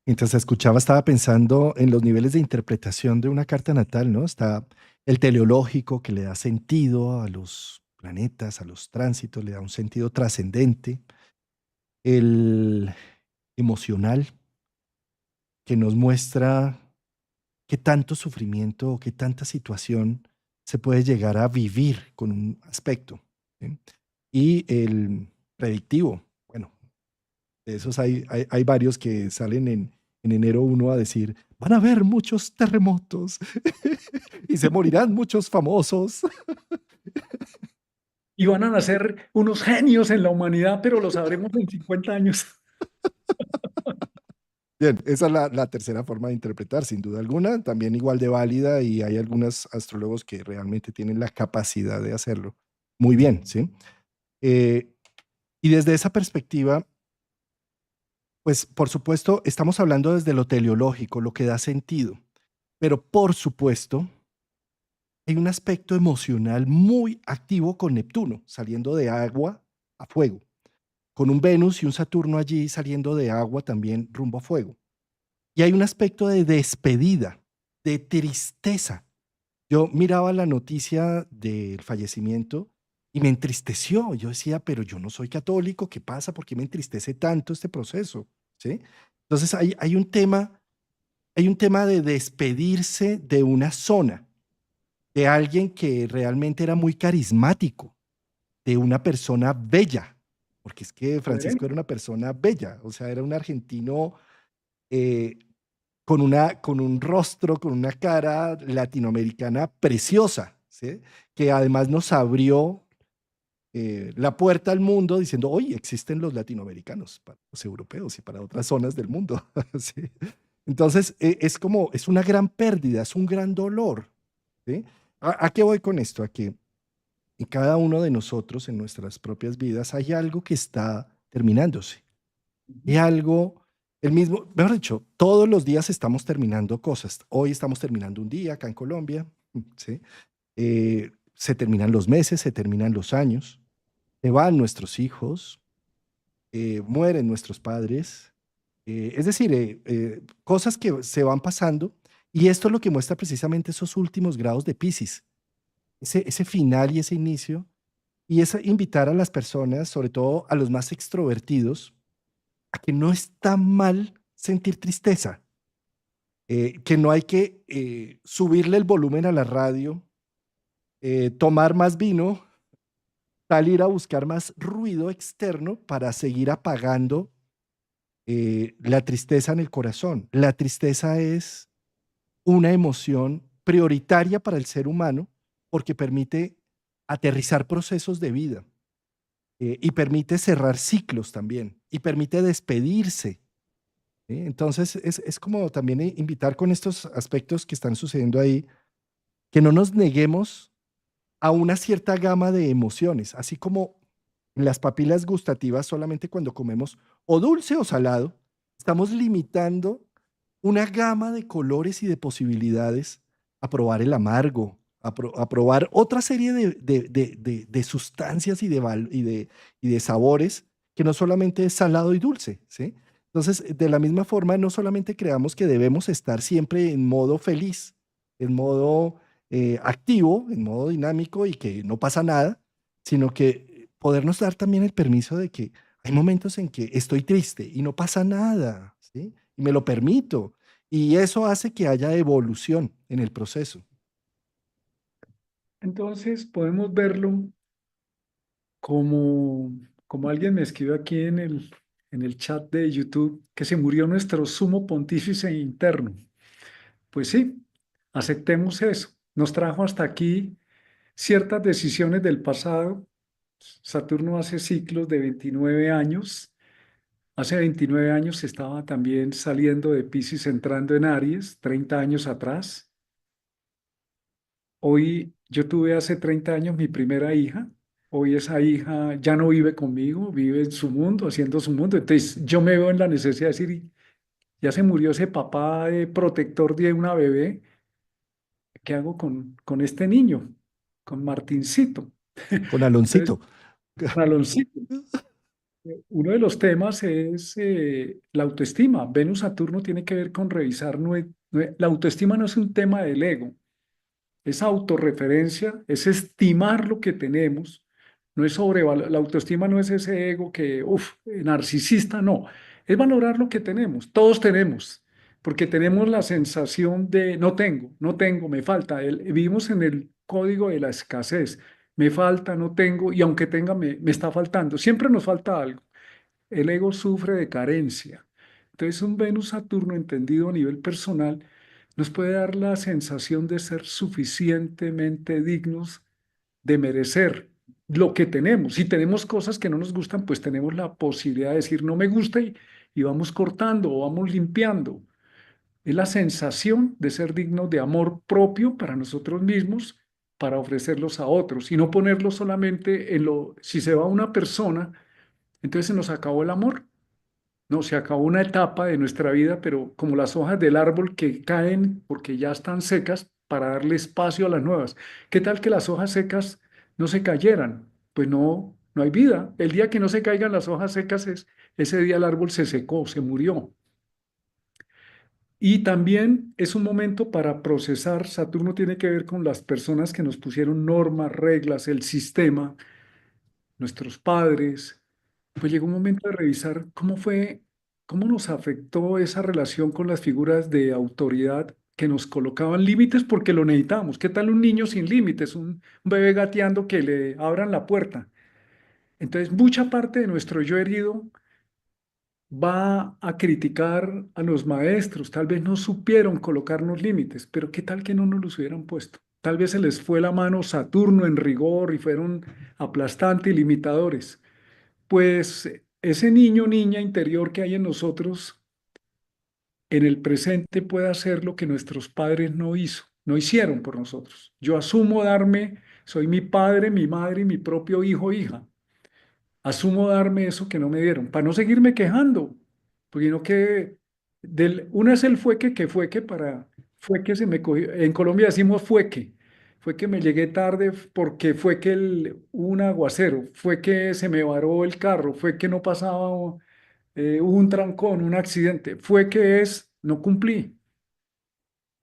mientras escuchaba estaba pensando en los niveles de interpretación de una carta natal, ¿no? Está el teleológico que le da sentido a los planetas, a los tránsitos, le da un sentido trascendente. El emocional que nos muestra qué tanto sufrimiento o qué tanta situación se puede llegar a vivir con un aspecto, ¿sí? Y el predictivo, bueno, de esos hay varios que salen en enero 1 a decir, van a haber muchos terremotos y se morirán muchos famosos. Y van a nacer unos genios en la humanidad, pero lo sabremos en 50 años. Bien, esa es la tercera forma de interpretar, sin duda alguna, también igual de válida y hay algunos astrólogos que realmente tienen la capacidad de hacerlo muy bien, ¿sí? Eh, y desde esa perspectiva, pues por supuesto, estamos hablando desde lo teleológico, lo que da sentido, pero por supuesto, hay un aspecto emocional muy activo con Neptuno, saliendo de agua a fuego, con un Venus y un Saturno allí saliendo de agua también rumbo a fuego. Y hay un aspecto de despedida, de tristeza. Yo miraba la noticia del fallecimiento y me entristeció. Yo decía, pero yo no soy católico, ¿qué pasa? ¿Por qué me entristece tanto este proceso? ¿Sí? Entonces hay un tema de despedirse de una zona, de alguien que realmente era muy carismático, de una persona bella, porque es que Francisco era Coherente. una persona bella, o sea, era un argentino eh, con un rostro, con una cara latinoamericana preciosa, ¿sí? Que además nos abrió la puerta al mundo diciendo, hoy existen los latinoamericanos para los europeos y para otras zonas del mundo. ¿Sí? Entonces, es como, es una gran pérdida, es un gran dolor. ¿Sí? ¿A qué voy con esto? A que en cada uno de nosotros, en nuestras propias vidas, hay algo que está terminándose. Hay algo, el mismo, mejor dicho, todos los días estamos terminando cosas. Hoy estamos terminando un día acá en Colombia, ¿sí? Se terminan los meses, se terminan los años, se van nuestros hijos, mueren nuestros padres. Es decir, cosas que se van pasando y esto es lo que muestra precisamente esos últimos grados de Piscis, ese final y ese inicio, y es invitar a las personas, sobre todo a los más extrovertidos, a que no está mal sentir tristeza, que no hay que subirle el volumen a la radio, tomar más vino, salir a buscar más ruido externo para seguir apagando la tristeza en el corazón. La tristeza es una emoción prioritaria para el ser humano porque permite aterrizar procesos de vida y permite cerrar ciclos también y permite despedirse. ¿Sí? Entonces, es como también invitar con estos aspectos que están sucediendo ahí, que no nos neguemos a una cierta gama de emociones, así como en las papilas gustativas solamente cuando comemos o dulce o salado, estamos limitando una gama de colores y de posibilidades a probar el amargo, a probar otra serie de sustancias y de sabores que no solamente es salado y dulce, ¿sí? Entonces, de la misma forma, no solamente creamos que debemos estar siempre en modo feliz, en modo activo, en modo dinámico y que no pasa nada, sino que podernos dar también el permiso de que hay momentos en que estoy triste y no pasa nada, ¿sí? Y me lo permito. Y eso hace que haya evolución en el proceso. Entonces podemos verlo como, como alguien me escribió aquí en el chat de YouTube, que se murió nuestro sumo pontífice interno. Pues sí, aceptemos eso. Nos trajo hasta aquí ciertas decisiones del pasado. Saturno hace ciclos de 29 años. Hace 29 años estaba también saliendo de Piscis, entrando en Aries, 30 años atrás. Hoy yo tuve hace 30 años mi primera hija Hoy esa hija ya no vive conmigo, vive en su mundo, haciendo su mundo. Entonces yo me veo en la necesidad de decir, ya se murió ese papá protector de una bebé, ¿qué hago con este niño? Con Martincito. Con Entonces, Aloncito. con Aloncito. Uno de los temas es la autoestima. Venus-Saturno tiene que ver con revisar. La autoestima no es un tema del ego, es autorreferencia, es estimar lo que tenemos, no es la autoestima no es ese ego que, uff, narcisista, no, es valorar lo que tenemos, todos tenemos, porque tenemos la sensación de no tengo, no tengo, me falta. Vivimos en el código de la escasez, me falta, no tengo, y aunque tenga, me está faltando, siempre nos falta algo. El ego sufre de carencia. Entonces, un Venus-Saturno entendido a nivel personal nos puede dar la sensación de ser suficientemente dignos de merecer lo que tenemos. Si tenemos cosas que no nos gustan, pues tenemos la posibilidad de decir no me gusta y vamos cortando o vamos limpiando. Es la sensación de ser dignos de amor propio para nosotros mismos, para ofrecerlos a otros y no ponerlo solamente en lo, si se va una persona, entonces se nos acabó el amor. No, se acabó una etapa de nuestra vida, pero como las hojas del árbol que caen porque ya están secas para darle espacio a las nuevas. ¿Qué tal que las hojas secas no se cayeran? Pues no, no hay vida. El día que no se caigan las hojas secas es ese día el árbol se secó, se murió. Y también es un momento para procesar. Saturno tiene que ver con las personas que nos pusieron normas, reglas, el sistema, nuestros padres. Pues llegó un momento de revisar cómo fue, cómo nos afectó esa relación con las figuras de autoridad que nos colocaban límites porque lo necesitábamos. ¿Qué tal un niño sin límites, un bebé gateando que le abran la puerta? Entonces, mucha parte de nuestro yo herido va a criticar a los maestros. Tal vez no supieron colocarnos límites, pero ¿qué tal que no nos los hubieran puesto? Tal vez se les fue la mano Saturno en rigor y fueron aplastantes y limitadores. Pues ese niño, niña interior que hay en nosotros, en el presente puede hacer lo que nuestros padres no hizo, no hicieron por nosotros. Yo asumo darme, soy mi padre, mi madre y mi propio hijo o hija. Asumo darme eso que no me dieron, para no seguirme quejando, porque no que una es el fue que para fue que se me cogió. En Colombia decimos fue que me llegué tarde porque fue que hubo un aguacero, fue que se me varó el carro, fue que no pasaba, hubo un trancón, un accidente, fue que no cumplí,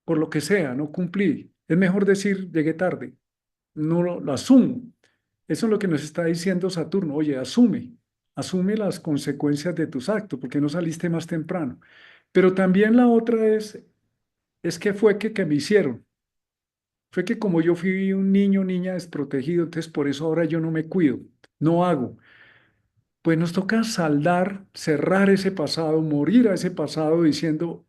por lo que sea, no cumplí. Es mejor decir llegué tarde, no lo asumo. Eso es lo que nos está diciendo Saturno. Oye, asume las consecuencias de tus actos, porque no saliste más temprano. Pero también la otra es que fue que me hicieron. Fue que como yo fui un niño, niña desprotegido, entonces por eso ahora yo no me cuido, no hago. Pues nos toca saldar, cerrar ese pasado, morir a ese pasado diciendo,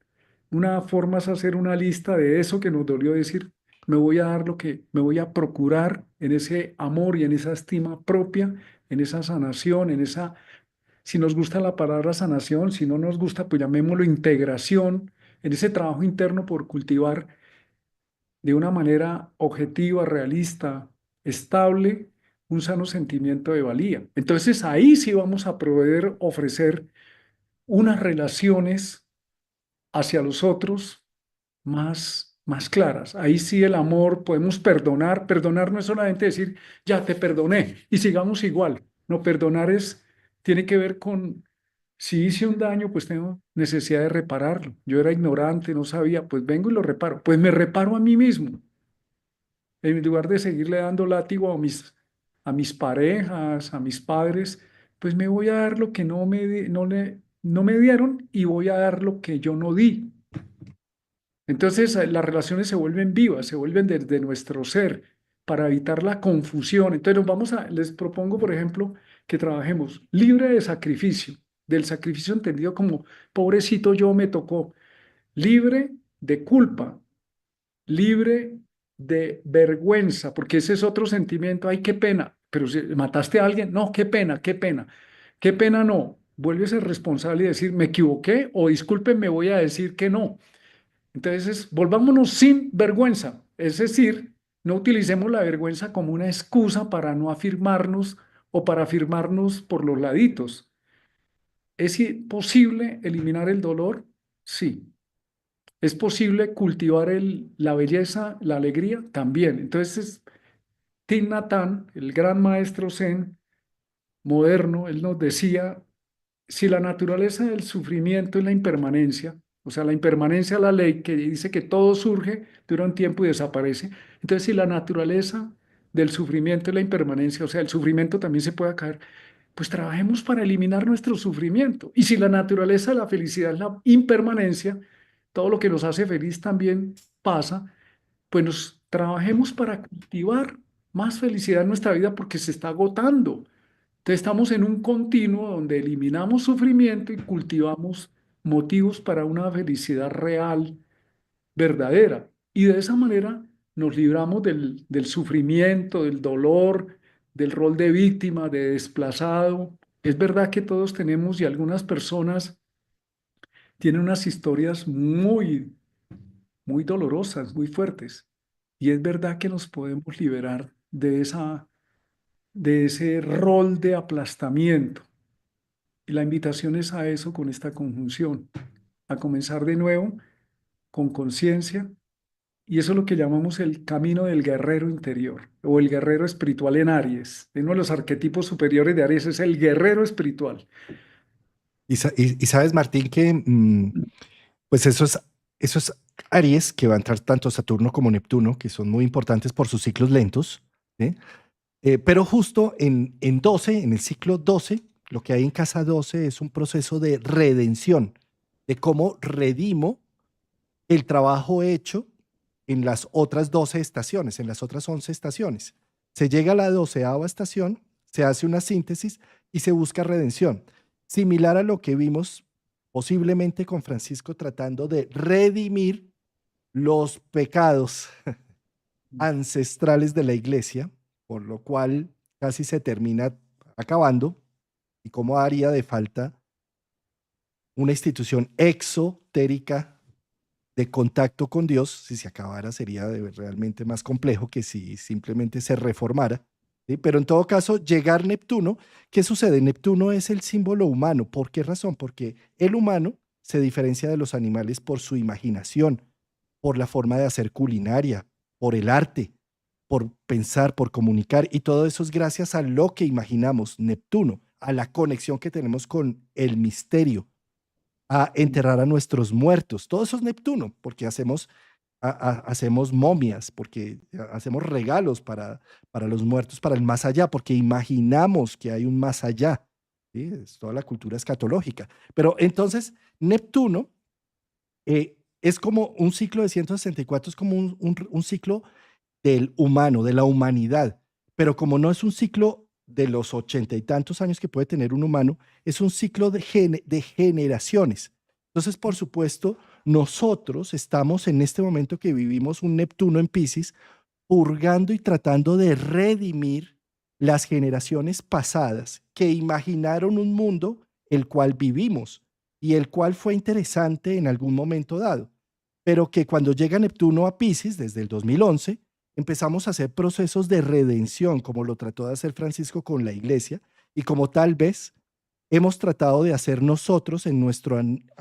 una forma es hacer una lista de eso que nos dolió decir, me voy a dar lo que, me voy a procurar en ese amor y en esa estima propia, en esa sanación, en esa, si nos gusta la palabra sanación, si no nos gusta, pues llamémoslo integración, en ese trabajo interno por cultivar de una manera objetiva, realista, estable, un sano sentimiento de valía. Entonces ahí sí vamos a poder ofrecer unas relaciones hacia los otros más claras. Ahí sí el amor, podemos perdonar. Perdonar no es solamente decir, ya te perdoné y sigamos igual. No, perdonar tiene que ver con, si hice un daño, pues tengo necesidad de repararlo. Yo era ignorante, no sabía, pues vengo y lo reparo. Pues me reparo a mí mismo. En lugar de seguirle dando látigo a mis parejas, a mis padres, pues me voy a dar lo que no me dieron y voy a dar lo que yo no di. Entonces, las relaciones se vuelven vivas, se vuelven desde nuestro ser para evitar la confusión. Entonces, les propongo, por ejemplo, que trabajemos libre de sacrificio, del sacrificio entendido como pobrecito yo me tocó, libre de culpa, libre de vergüenza, porque ese es otro sentimiento, ay, qué pena, pero si mataste a alguien, no, qué pena, qué pena, qué pena no, vuelve a ser responsable y decir, me equivoqué o disculpen, me voy a decir que no. Entonces, volvámonos sin vergüenza, es decir, No utilicemos la vergüenza como una excusa para no afirmarnos o para afirmarnos por los laditos. ¿Es posible eliminar el dolor? Sí. ¿Es posible cultivar la belleza, la alegría? También. Entonces, Thich Nhat Hanh, el gran maestro Zen moderno, él nos decía, si la naturaleza del sufrimiento es la impermanencia, o sea, la impermanencia es la ley que dice que todo surge, dura un tiempo y desaparece. Entonces, si la naturaleza del sufrimiento es la impermanencia, o sea, el sufrimiento también se puede acabar, pues trabajemos para eliminar nuestro sufrimiento. Y si la naturaleza de la felicidad es la impermanencia, todo lo que nos hace feliz también pasa, pues nos trabajemos para cultivar más felicidad en nuestra vida porque se está agotando. Entonces estamos en un continuo donde eliminamos sufrimiento y cultivamos motivos para una felicidad real, verdadera. Y de esa manera nos libramos del sufrimiento, del dolor, del rol de víctima, de desplazado. Es verdad que todos tenemos y algunas personas tienen unas historias muy dolorosas, muy fuertes. Y es verdad que nos podemos liberar de ese rol de aplastamiento. Y la invitación es a eso con esta conjunción, a comenzar de nuevo con conciencia. Y eso es lo que llamamos el camino del guerrero interior o el guerrero espiritual en Aries. Uno de los arquetipos superiores de Aries es el guerrero espiritual. Y sabes, Martín, que pues esos Aries que va a entrar tanto Saturno como Neptuno, que son muy importantes por sus ciclos lentos, ¿sí? Pero justo en 12, en el ciclo 12, lo que hay en casa 12 es un proceso de redención, de cómo redimo el trabajo hecho en las otras 12 estaciones, en las otras 11 estaciones. Se llega a la 12ª estación, se hace una síntesis y se busca redención, similar a lo que vimos posiblemente con Francisco tratando de redimir los pecados ancestrales de la iglesia, por lo cual casi se termina acabando y cómo haría de falta una institución exotérica de contacto con Dios. Si se acabara sería realmente más complejo que si simplemente se reformara, ¿sí? Pero en todo caso, llegar Neptuno, ¿qué sucede? Neptuno es el símbolo humano. ¿Por qué razón? Porque el humano se diferencia de los animales por su imaginación, por la forma de hacer culinaria, por el arte, por pensar, por comunicar, y todo eso es gracias a lo que imaginamos, Neptuno, a la conexión que tenemos con el misterio, a enterrar a nuestros muertos. Todo eso es Neptuno, porque hacemos momias, porque hacemos regalos para los muertos, para el más allá, porque imaginamos que hay un más allá. ¿Sí? Es toda la cultura escatológica. Pero entonces, Neptuno es como un ciclo de 164, es como un ciclo del humano, de la humanidad. Pero como no es un ciclo de los 80 y tantos años que puede tener un humano, es un ciclo de generaciones. Entonces, por supuesto, nosotros estamos en este momento que vivimos un Neptuno en Piscis, purgando y tratando de redimir las generaciones pasadas que imaginaron un mundo el cual vivimos y el cual fue interesante en algún momento dado, pero que cuando llega Neptuno a Piscis desde el 2011, empezamos a hacer procesos de redención, como lo trató de hacer Francisco con la iglesia, y como tal vez hemos tratado de hacer nosotros a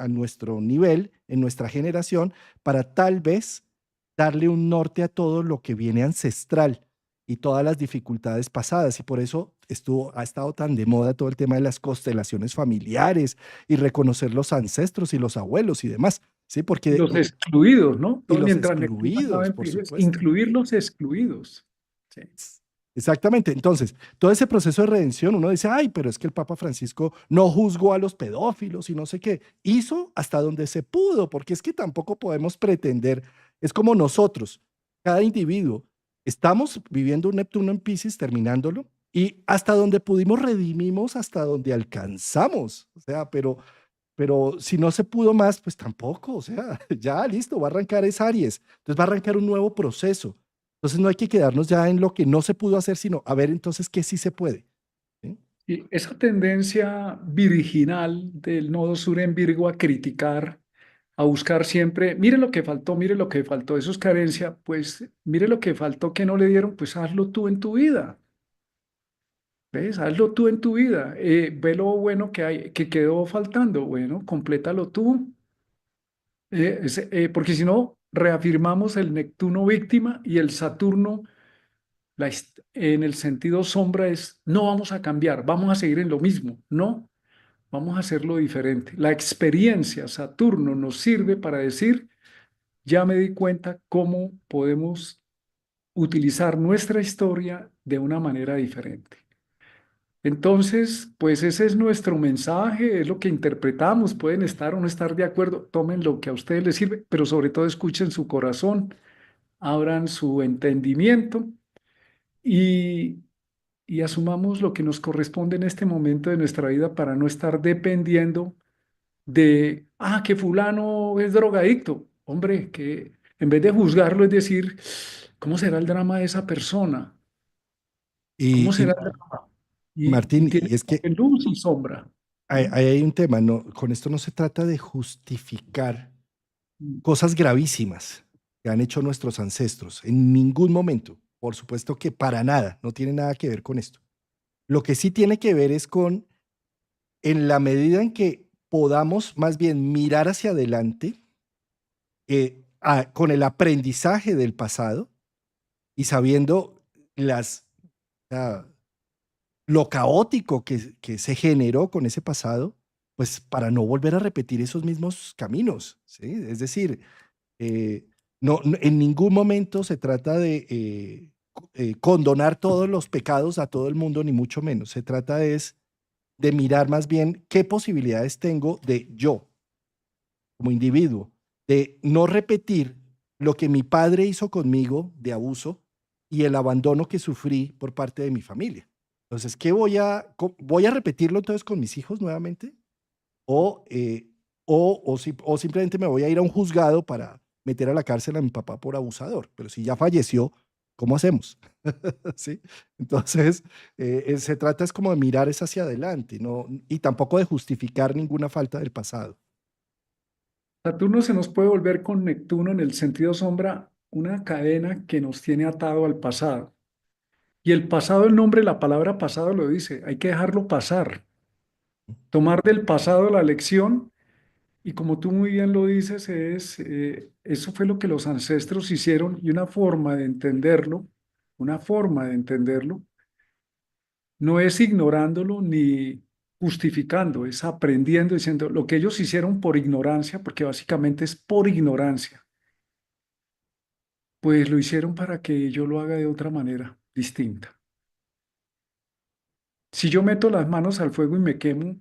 nuestro nivel, en nuestra generación, para tal vez darle un norte a todo lo que viene ancestral y todas las dificultades pasadas. Y por eso ha estado tan de moda todo el tema de las constelaciones familiares y reconocer los ancestros y los abuelos y demás. Sí, Y porque los excluidos, ¿no? y Todo los mientras Neptuno estaba excluidos, en por Piscis, supuesto. incluir los excluidos. Sí. Exactamente. Entonces, todo ese proceso de redención, uno dice, ay, pero es que el Papa Francisco no juzgó a los pedófilos y no sé qué. Hizo hasta donde se pudo, porque es que tampoco podemos pretender, es como nosotros, cada individuo, estamos viviendo un Neptuno en Piscis, terminándolo, y hasta donde pudimos redimimos, hasta donde alcanzamos. O sea, pero si no se pudo más, pues tampoco, o sea, ya listo, va a arrancar es Aries, entonces va a arrancar un nuevo proceso. Entonces no hay que quedarnos ya en lo que no se pudo hacer, sino a ver entonces qué sí se puede. ¿Sí? Y esa tendencia virginal del nodo sur en Virgo a criticar, a buscar siempre, mire lo que faltó, eso es carencia, pues mire lo que faltó que no le dieron, pues hazlo tú en tu vida. ¿Ves? Hazlo tú en tu vida. Ve lo bueno que hay, que quedó faltando. Bueno, complétalo tú. Porque si no, reafirmamos el Neptuno víctima y el Saturno en el sentido sombra es no vamos a cambiar, vamos a seguir en lo mismo. No, vamos a hacerlo diferente. La experiencia Saturno nos sirve para decir, ya me di cuenta cómo podemos utilizar nuestra historia de una manera diferente. Entonces, pues ese es nuestro mensaje, es lo que interpretamos. Pueden estar o no estar de acuerdo, tomen lo que a ustedes les sirve, pero sobre todo escuchen su corazón, abran su entendimiento y, y asumamos lo que nos corresponde en este momento de nuestra vida para no estar dependiendo de, que fulano es drogadicto. Hombre, que en vez de juzgarlo es decir, ¿cómo será el drama de esa persona? ¿Cómo Y será el drama? Y Martín, tiene y es que luz y sombra. ¿No? ahí hay un tema, ¿no? Con esto no se trata de justificar cosas gravísimas que han hecho nuestros ancestros en ningún momento. Por supuesto que para nada, no tiene nada que ver con esto. Lo que sí tiene que ver es con, en la medida en que podamos más bien mirar hacia adelante, con el aprendizaje del pasado y sabiendo las, ah, lo caótico que se generó con ese pasado, pues para no volver a repetir esos mismos caminos, ¿sí? Es decir, eh, en ningún momento se trata de condonar todos los pecados a todo el mundo, ni mucho menos. Se trata es de mirar más bien qué posibilidades tengo de yo, como individuo, de no repetir lo que mi padre hizo conmigo de abuso y el abandono que sufrí por parte de mi familia. Entonces, ¿qué voy a repetirlo entonces con mis hijos nuevamente? ¿O, o simplemente me voy a ir a un juzgado para meter a la cárcel a mi papá por abusador? Pero si ya falleció, ¿cómo hacemos? ¿Sí? Entonces, se trata es como de mirar es hacia adelante, ¿no? Y tampoco de justificar ninguna falta del pasado. Saturno se nos puede volver con Neptuno en el sentido sombra una cadena que nos tiene atado al pasado. Y el pasado, el nombre, la palabra pasado lo dice, hay que dejarlo pasar, tomar del pasado la lección y como tú muy bien lo dices, eso fue lo que los ancestros hicieron y una forma de entenderlo, no es ignorándolo ni justificando, es aprendiendo, diciendo lo que ellos hicieron por ignorancia, porque básicamente es por ignorancia. Pues lo hicieron para que yo lo haga de otra manera, distinta. Si yo meto las manos al fuego y me quemo,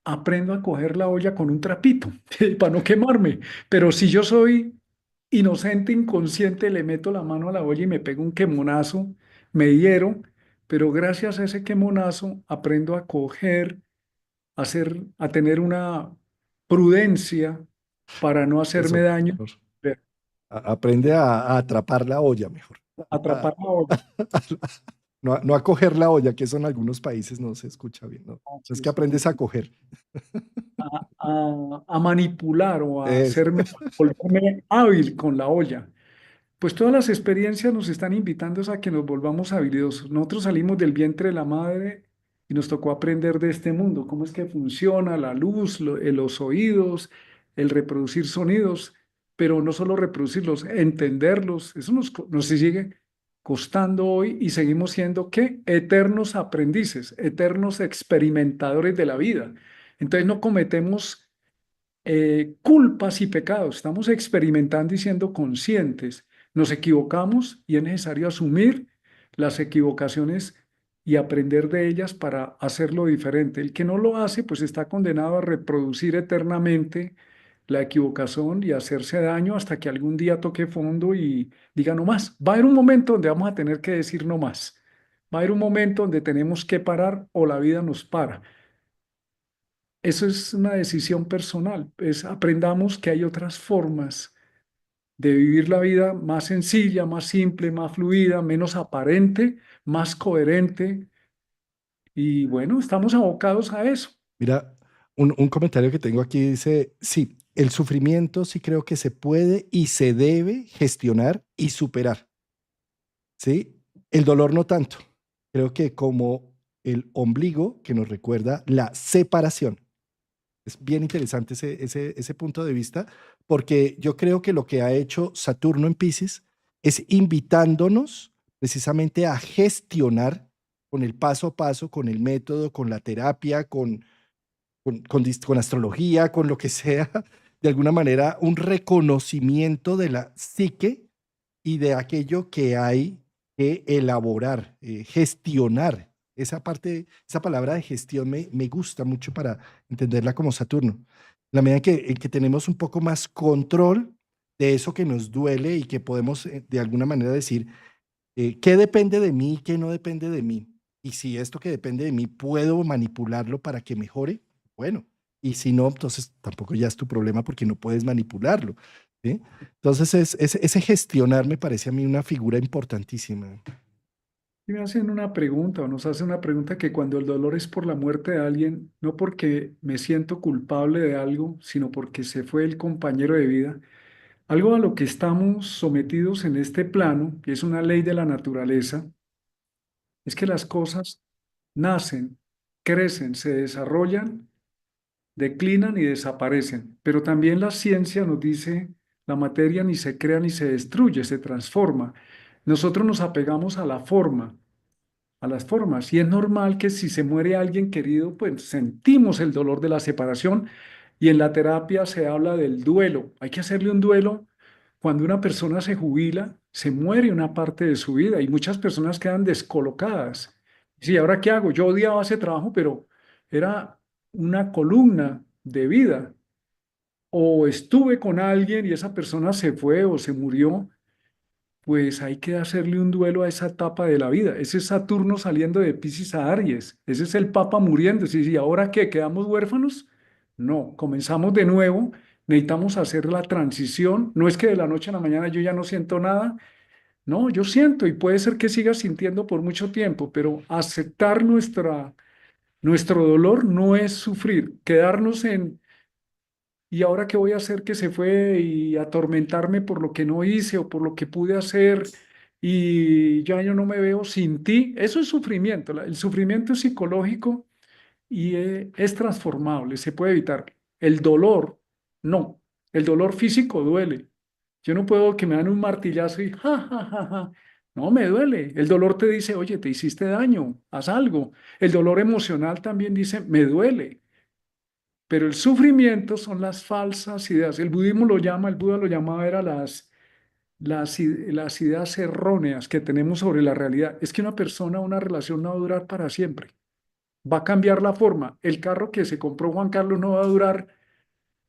aprendo a coger la olla con un trapito para no quemarme. Pero si yo soy inocente, inconsciente, le meto la mano a la olla y me pego un quemonazo, me hiero, pero gracias a ese quemonazo aprendo a coger, a tener una prudencia para no hacerme Eso, daño, mejor. Aprende a atrapar la olla mejor. A- atrapar la olla. no a coger la olla, que eso en algunos países no se escucha bien, ¿no? Así Es que es. aprendes a coger. A manipular o a Eso. hacerme, volverme hábil con la olla. Pues todas las experiencias nos están invitando a que nos volvamos habilidosos. Nosotros salimos del vientre de la madre y nos tocó aprender de este mundo, cómo es que funciona la luz, los oídos, el reproducir sonidos, pero no solo reproducirlos, entenderlos. Eso nos sigue costando hoy y seguimos siendo, ¿qué? Eternos aprendices, eternos experimentadores de la vida. Entonces no cometemos culpas y pecados. Estamos experimentando y siendo conscientes. Nos equivocamos y es necesario asumir las equivocaciones y aprender de ellas para hacerlo diferente. El que no lo hace, pues está condenado a reproducir eternamente la equivocación y hacerse daño hasta que algún día toque fondo y diga no más. Va a haber un momento donde vamos a tener que decir no más. Va a haber un momento donde tenemos que parar o la vida nos para. Eso es una decisión personal. Aprendamos que hay otras formas de vivir la vida más sencilla, más simple, más fluida, menos aparente, más coherente. Y bueno, estamos abocados a eso. Mira, un comentario que tengo aquí dice, sí, el sufrimiento sí creo que se puede y se debe gestionar y superar, ¿sí? El dolor no tanto. Creo que como el ombligo que nos recuerda la separación. Es bien interesante ese punto de vista, porque yo creo que lo que ha hecho Saturno en Piscis es invitándonos precisamente a gestionar con el paso a paso, con el método, con la terapia, con astrología, con lo que sea, de alguna manera un reconocimiento de la psique y de aquello que hay que elaborar, gestionar. Esa parte, esa palabra de gestión me gusta mucho para entenderla como Saturno. La medida en que tenemos un poco más control de eso que nos duele y que podemos de alguna manera decir qué depende de mí y qué no depende de mí. Y si esto que depende de mí puedo manipularlo para que mejore, bueno. Y si no, entonces tampoco ya es tu problema porque no puedes manipularlo. ¿Sí? Entonces, ese gestionar me parece a mí una figura importantísima. Y me hacen una pregunta o nos hacen una pregunta que cuando el dolor es por la muerte de alguien, no porque me siento culpable de algo, sino porque se fue el compañero de vida, algo a lo que estamos sometidos en este plano, que es una ley de la naturaleza, es que las cosas nacen, crecen, se desarrollan, declinan y desaparecen. Pero también la ciencia nos dice, la materia ni se crea ni se destruye, se transforma. Nosotros nos apegamos a la forma, a las formas. Y es normal que si se muere alguien querido, pues sentimos el dolor de la separación. Y en la terapia se habla del duelo. Hay que hacerle un duelo cuando una persona se jubila, se muere una parte de su vida y muchas personas quedan descolocadas. Sí, ¿ahora qué hago? Yo odiaba ese trabajo, pero era una columna de vida. O estuve con alguien y esa persona se fue o se murió, pues hay que hacerle un duelo a esa etapa de la vida. Ese es Saturno saliendo de Piscis a Aries. Ese es el Papa muriendo. Sí, sí, ¿ahora qué? ¿Quedamos huérfanos? No, comenzamos de nuevo. Necesitamos hacer la transición. No es que de la noche a la mañana yo ya no siento nada. No, yo siento y puede ser que siga sintiendo por mucho tiempo, pero aceptar nuestro dolor no es sufrir. Quedarnos en ¿y ahora qué voy a hacer que se fue y atormentarme por lo que no hice o por lo que pude hacer y ya yo no me veo sin ti? Eso es sufrimiento. El sufrimiento es psicológico y es transformable, se puede evitar. El dolor, no. El dolor físico duele. Yo no puedo que me dan un martillazo y ja, ja, ja, ja. No, me duele. El dolor te dice, oye, te hiciste daño, haz algo. El dolor emocional también dice, me duele. Pero el sufrimiento son las falsas ideas. El budismo lo llama, el Buda lo llamaba, era las ideas erróneas que tenemos sobre la realidad. Es que una persona, una relación no va a durar para siempre. Va a cambiar la forma. El carro que se compró Juan Carlos no va a durar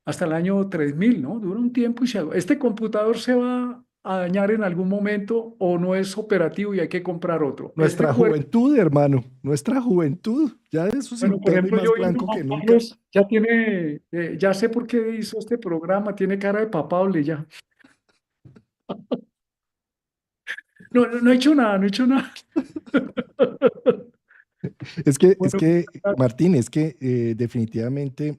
hasta el año 3000, ¿no? Dura un tiempo y este computador se va a dañar en algún momento o no es operativo y hay que comprar otro. Este Nuestra cuerpo, juventud, hermano, nuestra juventud, ya de eso sin bueno, por pelo y ejemplo, más yo vi que blanco Juan que nunca. Carlos ya tiene, ya sé por qué hizo este programa, tiene cara de papable ya. No, no, no he hecho nada, no he hecho nada. Es Bueno, que, Martín, es que definitivamente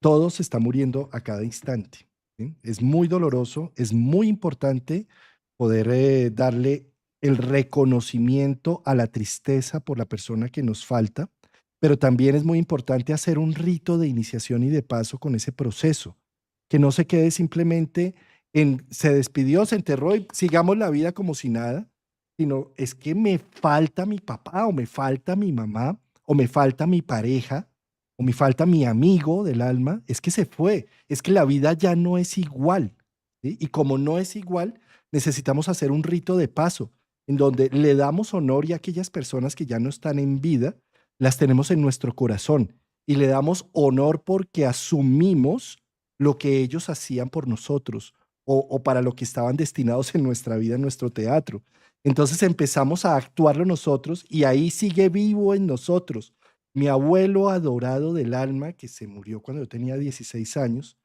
todo se está muriendo a cada instante. ¿Sí? Es muy doloroso, es muy importante poder darle el reconocimiento a la tristeza por la persona que nos falta, pero también es muy importante hacer un rito de iniciación y de paso con ese proceso, que no se quede simplemente en se despidió, se enterró y sigamos la vida como si nada, sino es que me falta mi papá o me falta mi mamá o me falta mi pareja o me falta mi amigo del alma, es que se fue, es que la vida ya no es igual. ¿Sí? Y como no es igual, necesitamos hacer un rito de paso en donde le damos honor y a aquellas personas que ya no están en vida, las tenemos en nuestro corazón y le damos honor porque asumimos lo que ellos hacían por nosotros o para lo que estaban destinados en nuestra vida, en nuestro teatro. Entonces empezamos a actuarlo nosotros y ahí sigue vivo en nosotros. Mi abuelo adorado del alma, que se murió cuando yo tenía 16 años,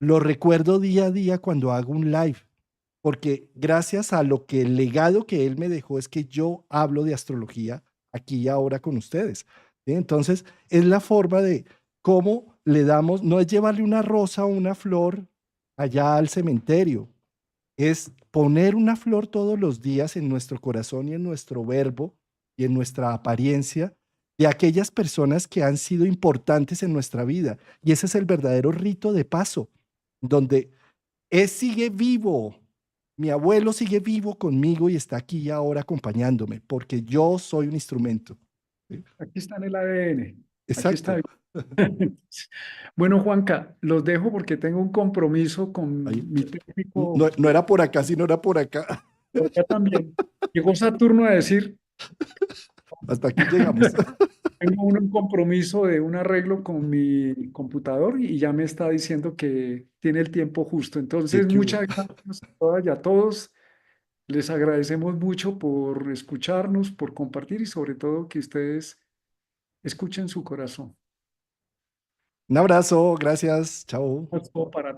lo recuerdo día a día cuando hago un live, porque gracias a lo que el legado que él me dejó es que yo hablo de astrología aquí y ahora con ustedes. ¿Sí? Entonces, es la forma de cómo le damos, no es llevarle una rosa o una flor allá al cementerio, es poner una flor todos los días en nuestro corazón y en nuestro verbo y en nuestra apariencia de aquellas personas que han sido importantes en nuestra vida. Y ese es el verdadero rito de paso, donde él sigue vivo. Mi abuelo sigue vivo conmigo y está aquí ahora acompañándome, porque yo soy un instrumento. ¿Sí? Aquí está en el ADN. Aquí Exacto. está. Bueno, Juanca, los dejo porque tengo un compromiso Ahí, con mi no, técnico. no era por acá, sino era por acá. Por acá también. Llegó Saturno a decir, Hasta aquí llegamos. tengo un compromiso de un arreglo con mi computador y ya me está diciendo que tiene el tiempo justo. ¿Qué, Entonces, qué hubo? muchas gracias a todas y a todos. Les agradecemos mucho por escucharnos, por compartir y sobre todo que ustedes escuchen su corazón. Un abrazo, gracias, chao. Para